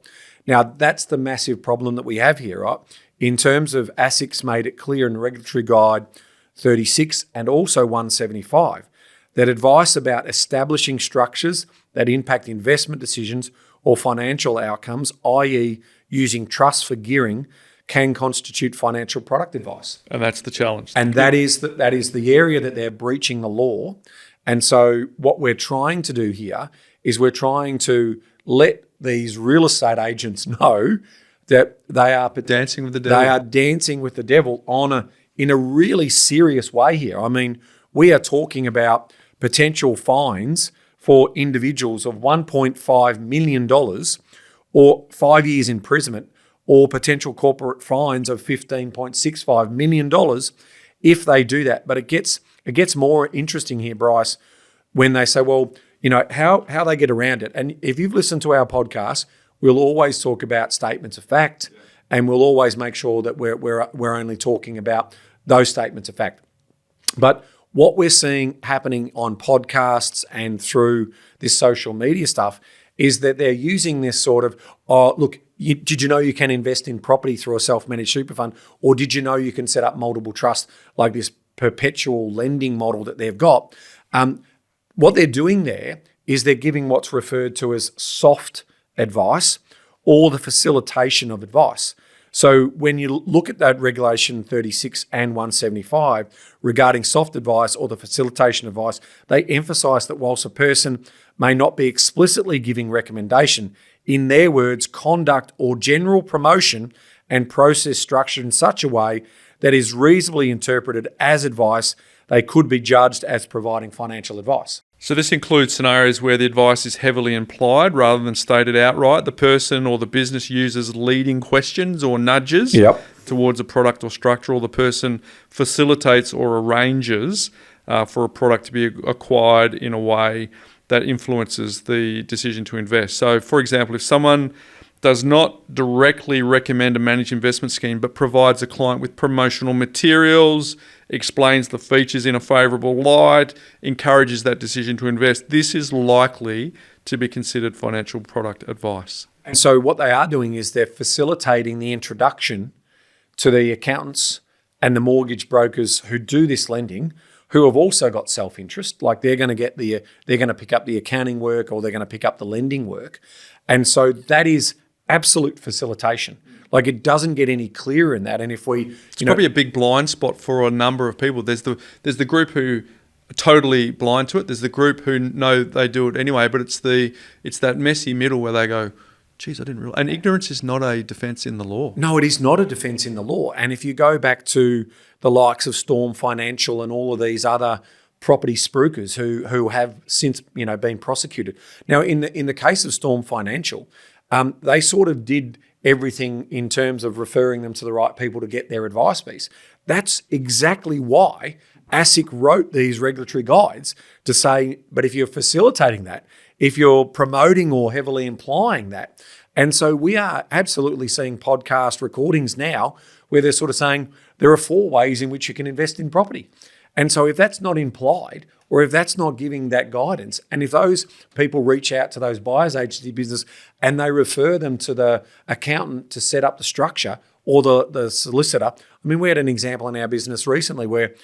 Now, that's the massive problem that we have here, right? In terms of ASIC's made it clear in Regulatory Guide 36 and also 175 that advice about establishing structures that impact investment decisions or financial outcomes, i.e. using trusts for gearing, can constitute financial product advice. And that's the challenge. And that is the area that they're breaching the law. And so what we're trying to do here is we're trying to let these real estate agents know that they are Dancing with the devil. They are dancing with the devil in a really serious way here. I mean, we are talking about potential fines for individuals of $1.5 million or 5 years imprisonment, or potential corporate fines of $15.65 million if they do that. But it gets more interesting here, Bryce, when they say, well, how they get around it. And if you've listened to our podcast, we'll always talk about statements of fact, and we'll always make sure that we're only talking about those statements of fact. But what we're seeing happening on podcasts and through this social media stuff is that they're using this sort of, did you know you can invest in property through a self-managed super fund? Or did you know you can set up multiple trusts, like this perpetual lending model that they've got? What they're doing there is they're giving what's referred to as soft advice or the facilitation of advice. So when you look at that Regulation 36 and 175 regarding soft advice or the facilitation advice, they emphasise that whilst a person may not be explicitly giving recommendation, in their words, conduct or general promotion and process structured in such a way that is reasonably interpreted as advice, they could be judged as providing financial advice. So this includes scenarios where the advice is heavily implied rather than stated outright. The person or the business uses leading questions or nudges towards a product or structure, or the person facilitates or arranges for a product to be acquired in a way that influences the decision to invest. So, for example, if someone does not directly recommend a managed investment scheme but provides a client with promotional materials, explains the features in a favourable light, encourages that decision to invest, this is likely to be considered financial product advice. And so what they are doing is they're facilitating the introduction to the accountants and the mortgage brokers who do this lending, who have also got self-interest, like they're going to pick up the accounting work, or they're going to pick up the lending work. And so that is absolute facilitation. Like, it doesn't get any clearer in that. And if it's probably a big blind spot for a number of people. There's the group who are totally blind to it. There's the group who know they do it anyway, but it's that messy middle where they go, geez, I didn't realize. And ignorance is not a defence in the law. No, it is not a defence in the law. And if you go back to the likes of Storm Financial and all of these other property spruikers who have since been prosecuted. Now, in the case of Storm Financial, they sort of did everything in terms of referring them to the right people to get their advice piece. That's exactly why ASIC wrote these regulatory guides to say, but if you're facilitating that, if you're promoting or heavily implying that. And so we are absolutely seeing podcast recordings now where they're sort of saying there are 4 ways in which you can invest in property. And so if that's not implied, or if that's not giving that guidance, and if those people reach out to those buyer's agency business and they refer them to the accountant to set up the structure, or the solicitor. I mean, we had an example in our business recently where,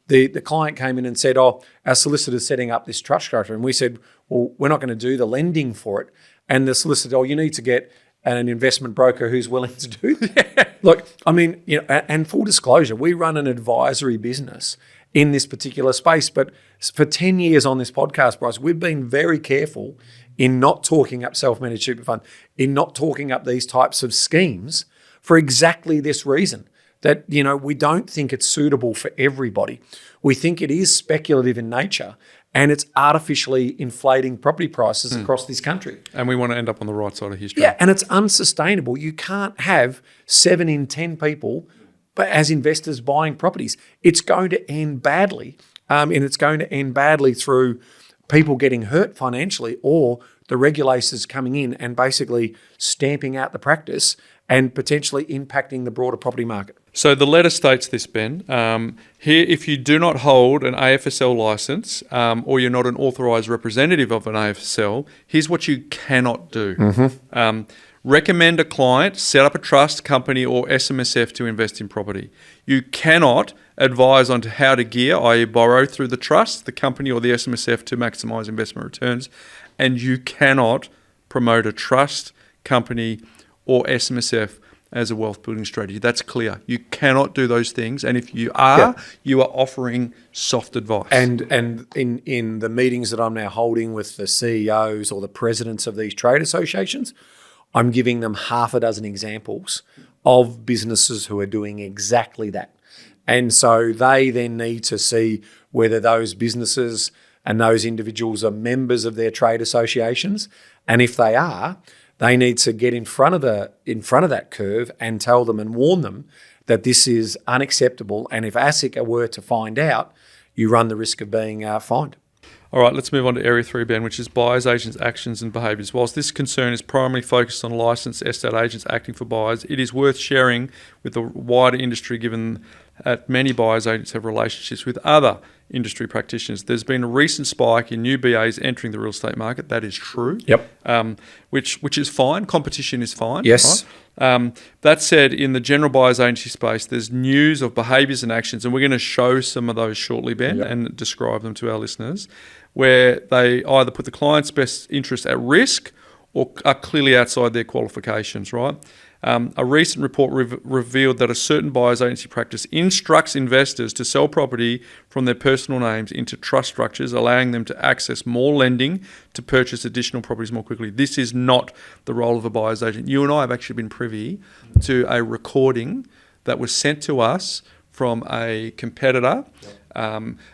the client came in and said, our solicitor's setting up this trust structure. And we said, well, we're not going to do the lending for it. And the solicitor, you need to get an investment broker who's willing to do that. Look, I mean, and full disclosure, we run an advisory business in this particular space. But for 10 years on this podcast, Bryce, we've been very careful in not talking up self-managed super fund, in not talking up these types of schemes for exactly this reason. That, we don't think it's suitable for everybody. We think it is speculative in nature, and it's artificially inflating property prices across this country. And we want to end up on the right side of history. Yeah, and it's unsustainable. You can't have 7 in 10 people as investors buying properties. It's going to end badly, and it's going to end badly through people getting hurt financially, or the regulators coming in and basically stamping out the practice and potentially impacting the broader property market. So the letter states this, Ben. Here, if you do not hold an AFSL license, or you're not an authorised representative of an AFSL, here's what you cannot do. Recommend a client set up a trust, company, or SMSF to invest in property. You cannot advise on how to gear, i.e. borrow through the trust, the company, or the SMSF to maximise investment returns. And you cannot promote a trust, company, or SMSF as a wealth building strategy. That's clear. You cannot do those things, and if you are, you are offering soft advice. And in the meetings that I'm now holding with the CEOs or the presidents of these trade associations, I'm giving them half a dozen examples of businesses who are doing exactly that. And so they then need to see whether those businesses and those individuals are members of their trade associations. And if they are, they need to get in front of that curve and tell them and warn them that this is unacceptable. And if ASIC were to find out, you run the risk of being fined. All right, let's move on to Area 3, Ben, which is buyers, agents, actions and behaviours. Whilst this concern is primarily focused on licensed estate agents acting for buyers, it is worth sharing with the wider industry given that many buyers agents have relationships with other industry practitioners. There's been a recent spike in new BAs entering the real estate market. That is true. Yep. Which is fine. Competition is fine. Yes. Right? That said, in the general buyers agency space, there's news of behaviours and actions, and we're going to show some of those shortly, Ben, and describe them to our listeners, where they either put the client's best interest at risk or are clearly outside their qualifications, right? A recent report revealed that a certain buyer's agency practice instructs investors to sell property from their personal names into trust structures, allowing them to access more lending to purchase additional properties more quickly. This is not the role of a buyer's agent. You and I have actually been privy to a recording that was sent to us from a competitor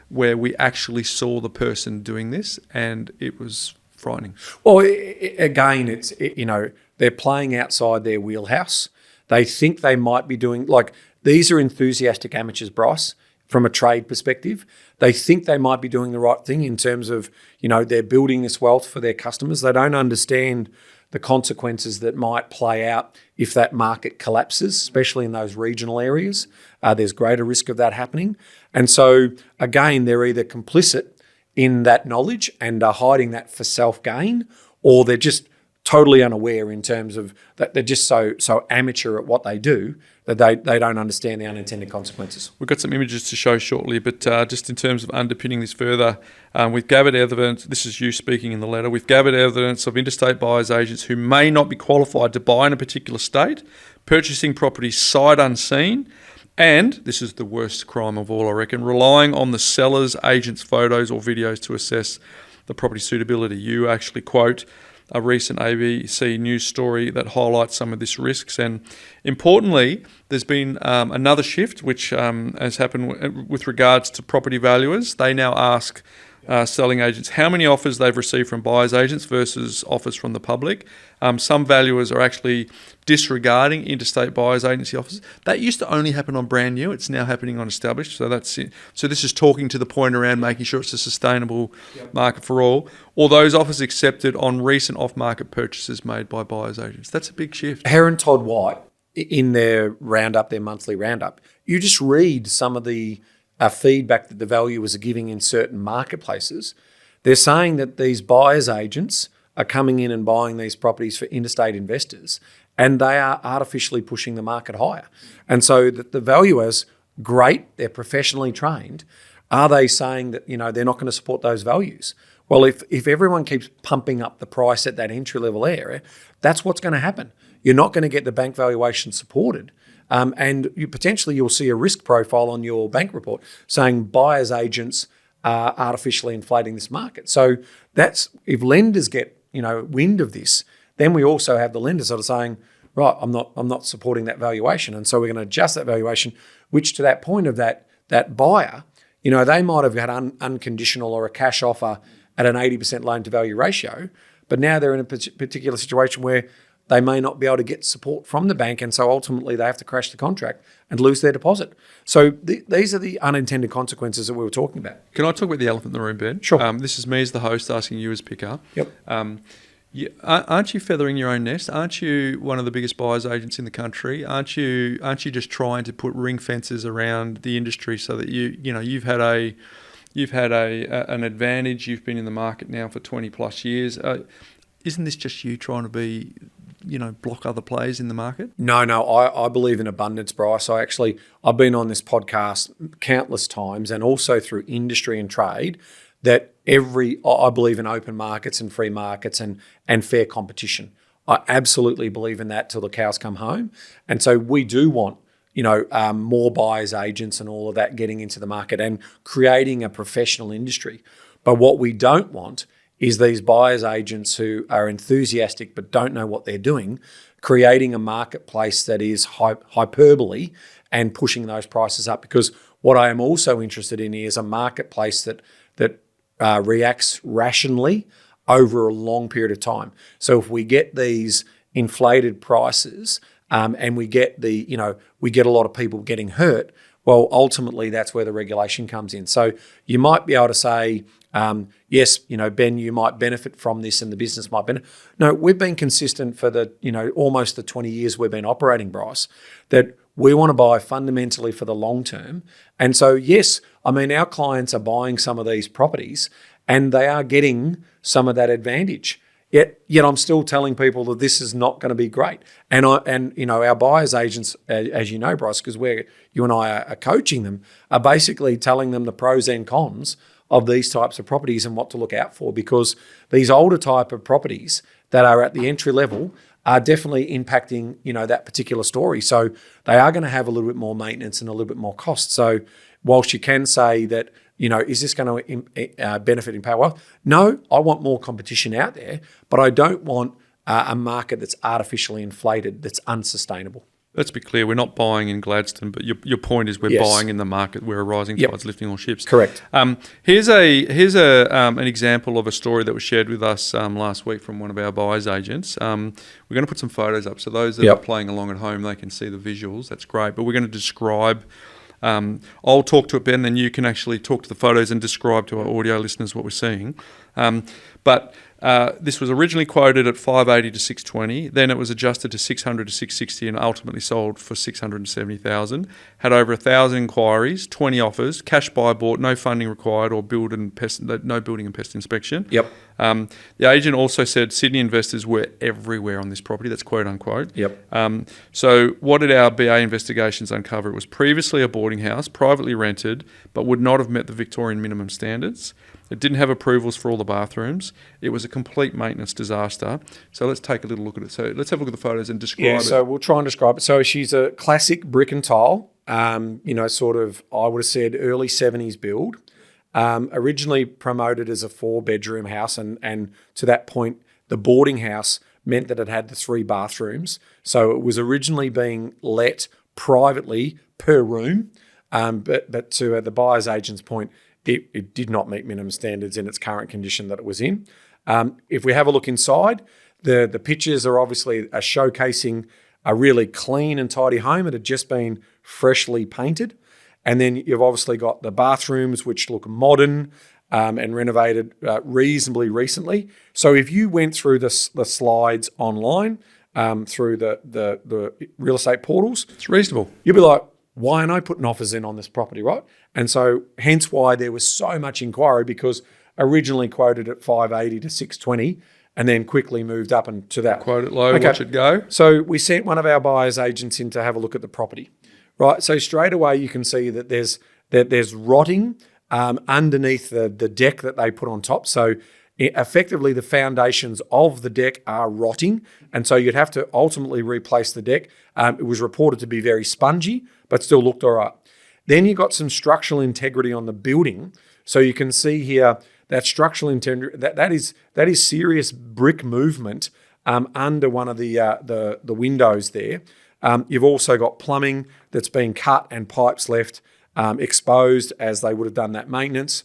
where we actually saw the person doing this, and it was frightening. Well, again, they're playing outside their wheelhouse. They think they might be doing, these are enthusiastic amateurs, Bryce, from a trade perspective. They think they might be doing the right thing in terms of, they're building this wealth for their customers. They don't understand the consequences that might play out if that market collapses, especially in those regional areas. There's greater risk of that happening. And so, again, they're either complicit in that knowledge and are hiding that for self-gain, or they're just totally unaware in terms of that they're just so amateur at what they do that they don't understand the unintended consequences. We've got some images to show shortly, but just in terms of underpinning this further, we've gathered evidence, this is you speaking in the letter, we've gathered evidence of interstate buyers agents who may not be qualified to buy in a particular state, purchasing property sight unseen, and, this is the worst crime of all, I reckon, relying on the seller's agent's photos or videos to assess the property suitability. You actually quote a recent ABC news story that highlights some of these risks. And importantly, there's been another shift which has happened with regards to property valuers. They now ask selling agents how many offers they've received from buyers agents versus offers from the public. Some valuers are actually disregarding interstate buyers agency offers. That used to only happen on brand new. It's now happening on established. So that's it. So this is talking to the point around making sure it's a sustainable market for all. Or those offers accepted on recent off-market purchases made by buyers agents. That's a big shift. Heron Todd White, in their roundup, their monthly roundup, you just read some of the feedback that the valuers are giving in certain marketplaces. They're saying that these buyers agents are coming in and buying these properties for interstate investors, and they are artificially pushing the market higher. And so that the valuers, great, they're professionally trained. Are they saying that they're not going to support those values? Well, if everyone keeps pumping up the price at that entry-level area, that's what's going to happen. You're not going to get the bank valuation supported. And you'll see a risk profile on your bank report saying buyers agents are artificially inflating this market. So that's, if lenders get wind of this, then we also have the lenders sort of saying, right, I'm not supporting that valuation, and so we're going to adjust that valuation. Which to that point of that buyer, they might have had unconditional or a cash offer at an 80% loan to value ratio, but now they're in a particular situation where they may not be able to get support from the bank, and so ultimately they have to crash the contract and lose their deposit. So these are the unintended consequences that we were talking about. Can I talk about the elephant in the room, Ben? Sure. This is me as the host asking you as PICA. Yep. Aren't you feathering your own nest? Aren't you one of the biggest buyers agents in the country? Aren't you just trying to put ring fences around the industry so that you've had an advantage? You've been in the market now for 20 plus years. Isn't this just you trying to be, block other players in the market? No, I believe in abundance, Bryce. I've been on this podcast countless times, and also through industry and trade, that I believe in open markets and free markets and fair competition. I absolutely believe in that till the cows come home. And so we do want, more buyers agents and all of that getting into the market and creating a professional industry. But what we don't want is these buyers agents who are enthusiastic but don't know what they're doing, creating a marketplace that is hyperbole and pushing those prices up. Because what I am also interested in is a marketplace that reacts rationally over a long period of time. So if we get these inflated prices and we get we get a lot of people getting hurt, well, ultimately that's where the regulation comes in. So you might be able to say, yes, Ben, you might benefit from this and the business might benefit. No, we've been consistent for the, almost the 20 years we've been operating, Bryce, that we want to buy fundamentally for the long term. And so, yes, our clients are buying some of these properties and they are getting some of that advantage. Yet I'm still telling people that this is not going to be great. And our buyers agents, as you know, Bryce, because you and I are coaching them, are basically telling them the pros and cons of these types of properties and what to look out for, because these older type of properties that are at the entry level are definitely impacting, that particular story. So they are going to have a little bit more maintenance and a little bit more cost. So whilst you can say that, is this going to benefit in power? No, I want more competition out there, but I don't want a market that's artificially inflated, that's unsustainable. Let's be clear, we're not buying in Gladstone, but your point is we're buying in the market where a rising tide's lifting all ships. Correct. Here's an example of a story that was shared with us last week from one of our buyers agents. We're going to put some photos up, so those that are playing along at home, they can see the visuals. That's great. But we're going to describe. I'll talk to it, Ben, then you can actually talk to the photos and describe to our audio listeners what we're seeing. But this was originally quoted at 580 to 620, then it was adjusted to 600 to 660 and ultimately sold for 670,000. Had over 1,000 inquiries, 20 offers, cash buy bought, no funding required or no building and pest inspection. Yep. The agent also said Sydney investors were everywhere on this property. That's quote unquote. Yep. So what did our BA investigations uncover? It was previously a boarding house, privately rented, but would not have met the Victorian minimum standards. It didn't have approvals for all the bathrooms. It was a complete maintenance disaster. So let's take a little look at it. So let's have a look at the photos and describe it. So we'll try and describe it. So she's a classic brick and tile, sort of, I would have said early 70s build. Originally promoted as a 4-bedroom house, and to that point, the boarding house meant that it had the 3 bathrooms. So it was originally being let privately per room, but to the buyer's agent's point, it did not meet minimum standards in its current condition that it was in. If we have a look inside, the pictures are obviously showcasing a really clean and tidy home. It had just been freshly painted. And then you've obviously got the bathrooms, which look modern and renovated reasonably recently. So if you went through the slides online, through the real estate portals, it's reasonable. You'll be like, why aren't I putting offers in on this property, right? And so hence why there was so much inquiry, because originally quoted at 580 to 620 and then quickly moved up and to that. Quote it low, watch it go. So we sent one of our buyer's agents in to have a look at the property, right? So straight away you can see that there's rotting underneath the deck that they put on top. So effectively the foundations of the deck are rotting, and so you'd have to ultimately replace the deck. It was reported to be very spongy, but still looked all right. Then you got some structural integrity on the building. So you can see here that structural integrity, that is serious brick movement under one of the windows there. You've also got plumbing that's been cut and pipes left exposed as they would have done that maintenance.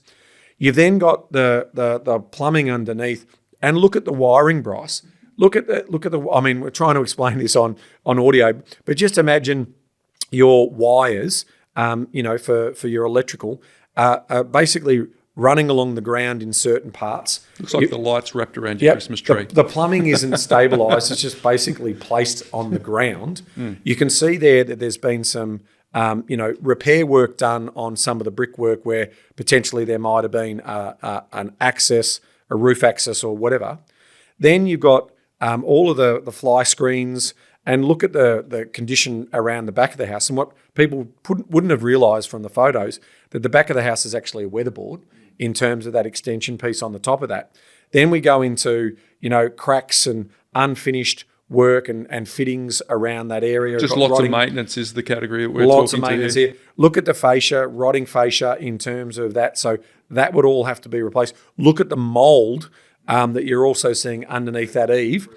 You've then got the plumbing underneath, and look at the wiring, Bryce. Look at the. I mean, we're trying to explain this on audio, but just imagine your wires, for your electrical, are basically running along the ground in certain parts. Looks like the lights wrapped around your Christmas tree. The plumbing isn't stabilised; it's just basically placed on the ground. You can see there that there's been some. Repair work done on some of the brickwork where potentially there might have been an access, a roof access or whatever. Then you've got all of the fly screens, and look at the condition around the back of the house. And what people wouldn't have realised from the photos, that the back of the house is actually a weatherboard in terms of that extension piece on the top of that. Then we go into, cracks and unfinished work and fittings around that area. Just Got lots rotting, of maintenance is the category that we're lots talking of maintenance to here. here. Look at the fascia, rotting fascia in terms of that. So that would all have to be replaced. Look at the mould that you're also seeing underneath that eave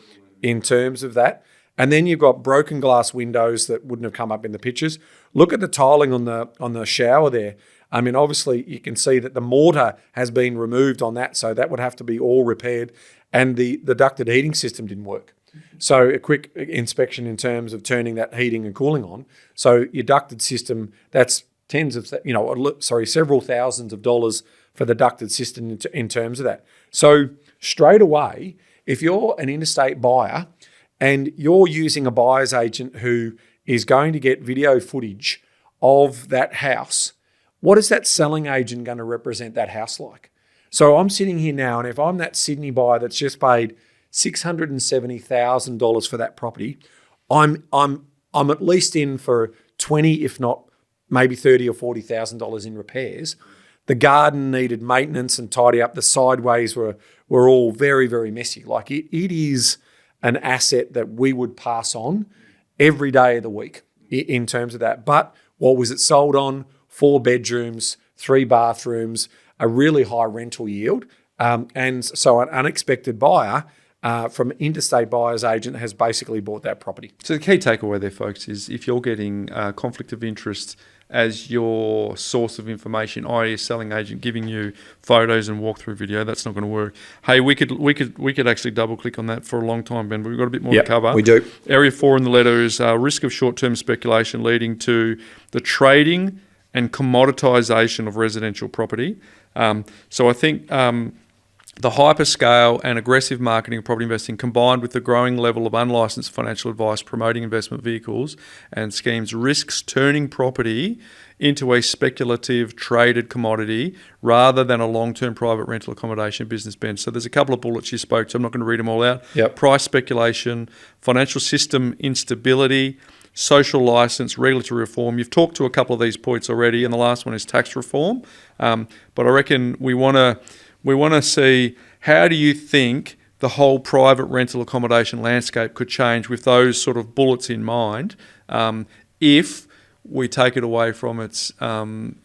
in terms of that. And then you've got broken glass windows that wouldn't have come up in the pictures. Look at the tiling on the shower there. I mean, obviously you can see that the mortar has been removed on that, so that would have to be all repaired. And the ducted heating system didn't work. So a quick inspection in terms of turning that heating and cooling on. So your ducted system, that's several thousands of dollars for the ducted system in terms of that. So straight away, if you're an interstate buyer and you're using a buyer's agent who is going to get video footage of that house, what is that selling agent going to represent that house like? So I'm sitting here now, and if I'm that Sydney buyer that's just paid $670,000 for that property, I'm at least in for 20, if not maybe $30,000 or $40,000 in repairs. The garden needed maintenance and tidy up. The sideways were all very, very messy. Like it is an asset that we would pass on every day of the week in terms of that. But what was it sold on? 4 bedrooms, 3 bathrooms, a really high rental yield. And so an unexpected buyer from interstate buyer's agent has basically bought that property. So the key takeaway there, folks, is if you're getting conflict of interest as your source of information, i.e. a selling agent giving you photos and walkthrough video, that's not going to work. Hey, we could actually double click on that for a long time, Ben, but we've got a bit more to cover. We do. Area 4 in the letter is risk of short-term speculation leading to the trading and commoditisation of residential property. So I think the hyperscale and aggressive marketing of property investing, combined with the growing level of unlicensed financial advice promoting investment vehicles and schemes, risks turning property into a speculative traded commodity rather than a long-term private rental accommodation business, Ben. So there's a couple of bullets you spoke to. I'm not going to read them all out. Yep. Price speculation, financial system instability, social license, regulatory reform. You've talked to a couple of these points already, and the last one is tax reform. But I reckon we want to see, how do you think the whole private rental accommodation landscape could change with those sort of bullets in mind if we take it away from its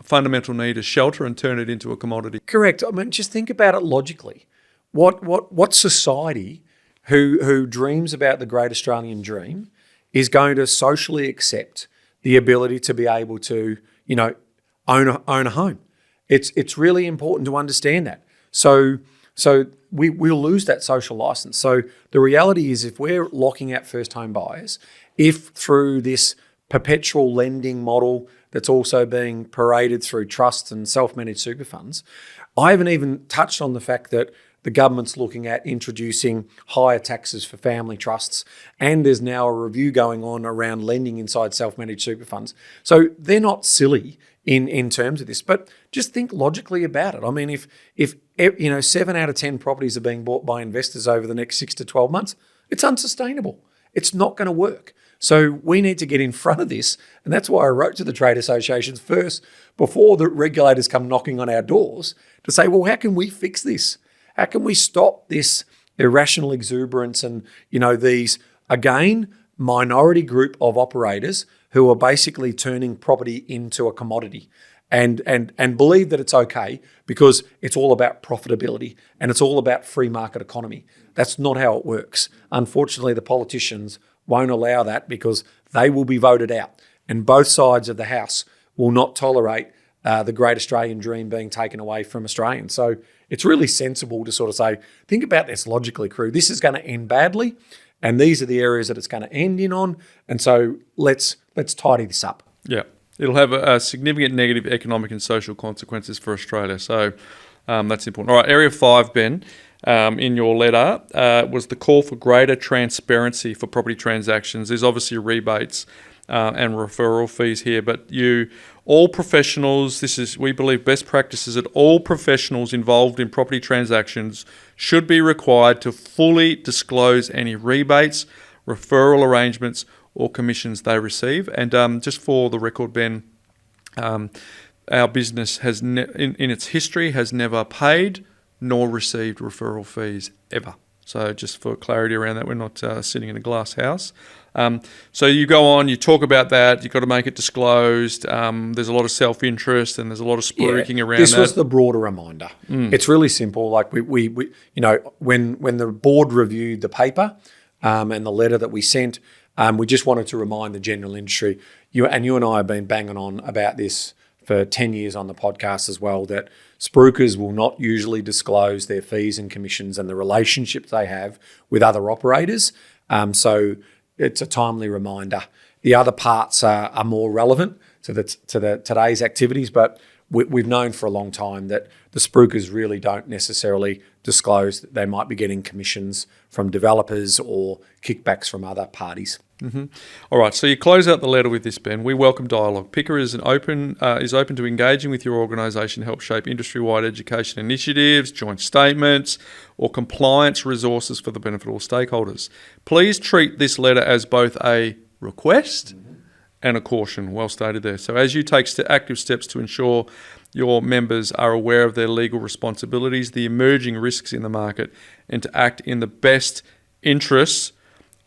fundamental need as shelter and turn it into a commodity? Correct. I mean, just think about it logically. What society who dreams about the great Australian dream is going to socially accept the ability to be able to, own a home? It's really important to understand that. So we'll lose that social license. So the reality is, if we're locking out first home buyers, if through this perpetual lending model that's also being paraded through trusts and self-managed super funds, I haven't even touched on the fact that the government's looking at introducing higher taxes for family trusts, and there's now a review going on around lending inside self-managed super funds. So they're not silly in terms of this, but just think logically about it. I mean, if 7 out of 10 properties are being bought by investors over the next 6 to 12 months, it's unsustainable. It's not going to work. So we need to get in front of this, and that's why I wrote to the trade associations first, before the regulators come knocking on our doors, to say, well, how can we fix this? How can we stop this irrational exuberance and, these, again, minority group of operators who are basically turning property into a commodity and believe that it's okay because it's all about profitability and it's all about free market economy. That's not how it works. Unfortunately, the politicians won't allow that because they will be voted out, and both sides of the House will not tolerate the great Australian dream being taken away from Australians. So it's really sensible to sort of say, think about this logically, crew. This is going to end badly, and these are the areas that it's going to end in on. And so let's tidy this up. Yeah, it'll have a significant negative economic and social consequences for Australia. So that's important. All right, Area 5, Ben, in your letter was the call for greater transparency for property transactions. There's obviously rebates and referral fees here, but all professionals, we believe best practices that all professionals involved in property transactions should be required to fully disclose any rebates, referral arrangements or commissions they receive. And just for the record, Ben, our business has in its history has never paid nor received referral fees ever. So just for clarity around that, we're not sitting in a glass house. So you go on, you talk about that, you've got to make it disclosed. There's a lot of self-interest and there's a lot of spruiking around this that. was the broader reminder. It's really simple. Like we when the board reviewed the paper and the letter that we sent, we just wanted to remind the general industry, you and I have been banging on about this for 10 years on the podcast as well, that spruikers will not usually disclose their fees and commissions and the relationships they have with other operators. So it's a timely reminder. The other parts are more relevant to today's activities, but we've known for a long time that the spruikers really don't necessarily disclose that they might be getting commissions from developers or kickbacks from other parties. Mm-hmm. All right, so you close out the letter with this, Ben. We welcome dialogue. PICA is open to engaging with your organisation to help shape industry-wide education initiatives, joint statements, or compliance resources for the benefit of all stakeholders. Please treat this letter as both a request and a caution. Well stated there. So as you take active steps to ensure your members are aware of their legal responsibilities, the emerging risks in the market, and to act in the best interests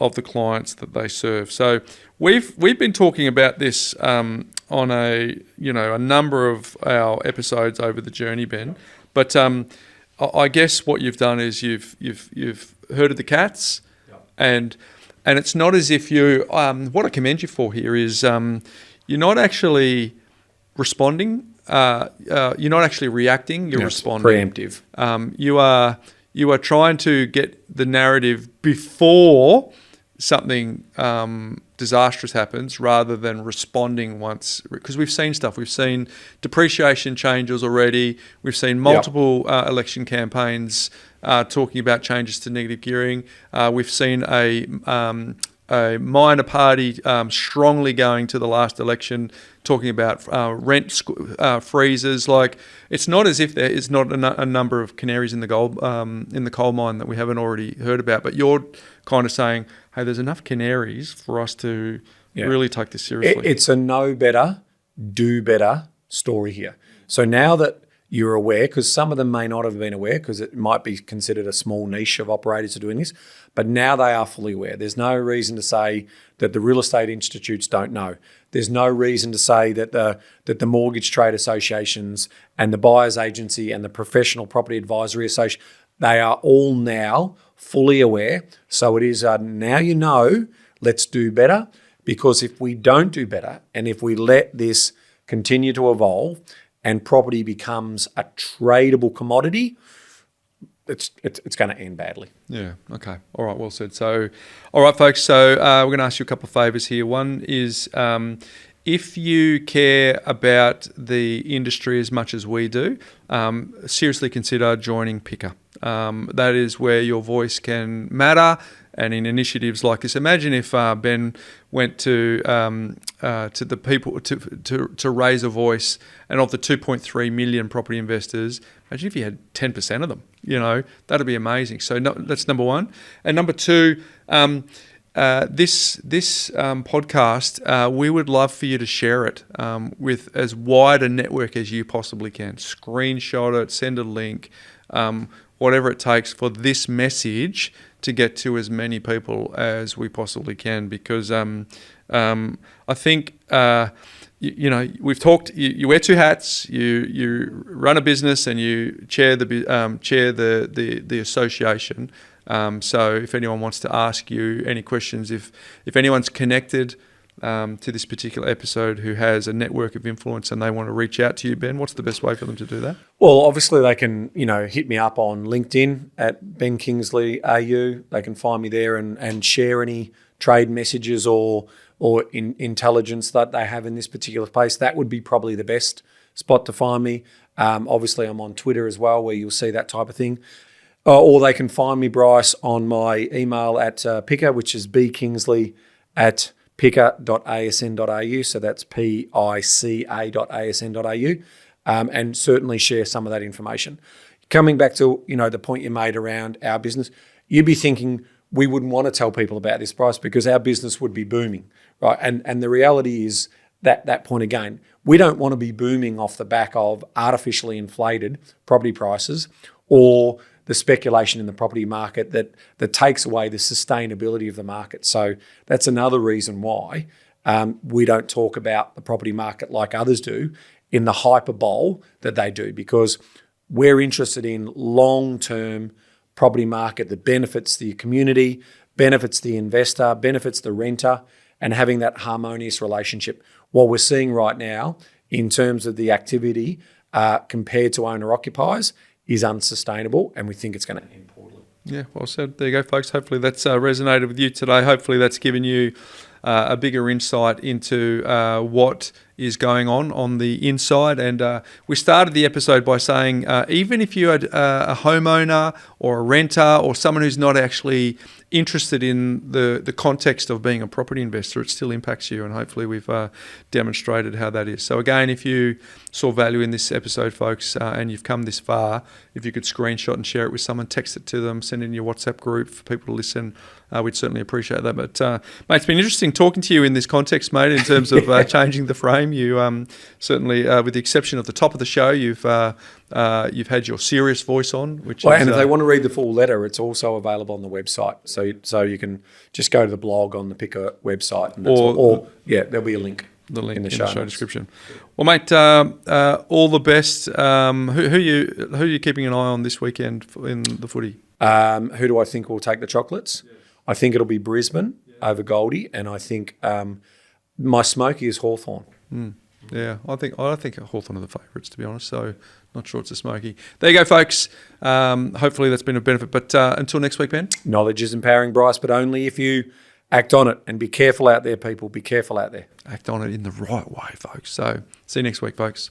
of the clients that they serve. So we've been talking about this on a number of our episodes over the journey, Ben. But I guess what you've done is you've herded the cats, and it's not as if you. What I commend you for here is you're not actually responding. You're not actually reacting. You're responding. Preemptive. You are trying to get the narrative before something disastrous happens, rather than responding once, because we've seen stuff. We've seen depreciation changes already. We've seen multiple election campaigns talking about changes to negative gearing. We've seen a minor party strongly going to the last election talking about rent freezes. Like, it's not as if there is not a number of canaries in the coal mine that we haven't already heard about. But you're kind of saying, hey, there's enough canaries for us to really take this seriously. It's a know better, do better story here. So now that you're aware, because some of them may not have been aware, because it might be considered a small niche of operators are doing this, but now they are fully aware. There's no reason to say that the real estate institutes don't know. There's no reason to say that the mortgage trade associations and the buyers agency and the professional property advisory association, they are all now fully aware. So it is now you know, let's do better, because if we don't do better and if we let this continue to evolve and property becomes a tradable commodity, it's going to end badly. Yeah, okay. All right, well said. So, all right, folks, so we're going to ask you a couple of favours here. One is if you care about the industry as much as we do, seriously consider joining PICA. That is where your voice can matter. And in initiatives like this, imagine if Ben went to the people to raise a voice, and of the 2.3 million property investors, imagine if you had 10% of them. That'd be amazing. So that's number one. And number two, this podcast, we would love for you to share it with as wide a network as you possibly can. Screenshot it, send a link, whatever it takes for this message to get to as many people as we possibly can, because I think we've talked. You wear two hats. You run a business and you chair the association. So if anyone wants to ask you any questions, if anyone's connected to this particular episode who has a network of influence and they want to reach out to you, Ben, what's the best way for them to do that? Well, obviously they can, hit me up on LinkedIn at Ben Kingsley AU. They can find me there and share any trade messages or intelligence that they have in this particular space. That would be probably the best spot to find me. Obviously I'm on Twitter as well, where you'll see that type of thing. Or they can find me, Bryce, on my email at PICA, which is bkingsley@pica.asn.au. So that's pica.asn.au, and certainly share some of that information. Coming back to the point you made around our business, you'd be thinking we wouldn't want to tell people about this, Bryce, because our business would be booming, right? And the reality is that point again, we don't want to be booming off the back of artificially inflated property prices or the speculation in the property market that takes away the sustainability of the market. So that's another reason why we don't talk about the property market like others do in the hyperbole that they do, because we're interested in long-term property market that benefits the community, benefits the investor, benefits the renter, and having that harmonious relationship. What we're seeing right now in terms of the activity compared to owner-occupiers is unsustainable, and we think it's going to end poorly. Yeah, well said. There you go, folks. Hopefully that's resonated with you today. Hopefully that's given you a bigger insight into what is going on the inside. And we started the episode by saying even if you had a homeowner or a renter or someone who's not actually interested in the context of being a property investor, it still impacts you, and hopefully we've demonstrated how that is. So again, if you saw value in this episode, folks, and you've come this far, if you could screenshot and share it with someone, text it to them, send it in your WhatsApp group for people to listen, we'd certainly appreciate that. But mate, it's been interesting talking to you in this context, mate, in terms of changing the frame. You certainly, with the exception of the top of the show, you've had your serious voice on, which is, and if they want to read the full letter, it's also available on the website. So you can just go to the blog on the PICA website, and there'll be a link. The link in the show description. Well, mate, all the best. Who are you keeping an eye on this weekend in the footy? Who do I think will take the chocolates? Yeah. I think it'll be Brisbane over Goldie, and I think my smoky is Hawthorn. Yeah, I think Hawthorn are the favourites, to be honest. So not sure it's a smoky. There you go, folks. Hopefully that's been a benefit. But until next week, Ben. Knowledge is empowering, Bryce, but only if you act on it. And be careful out there, people. Be careful out there. Act on it in the right way, folks. So see you next week, folks.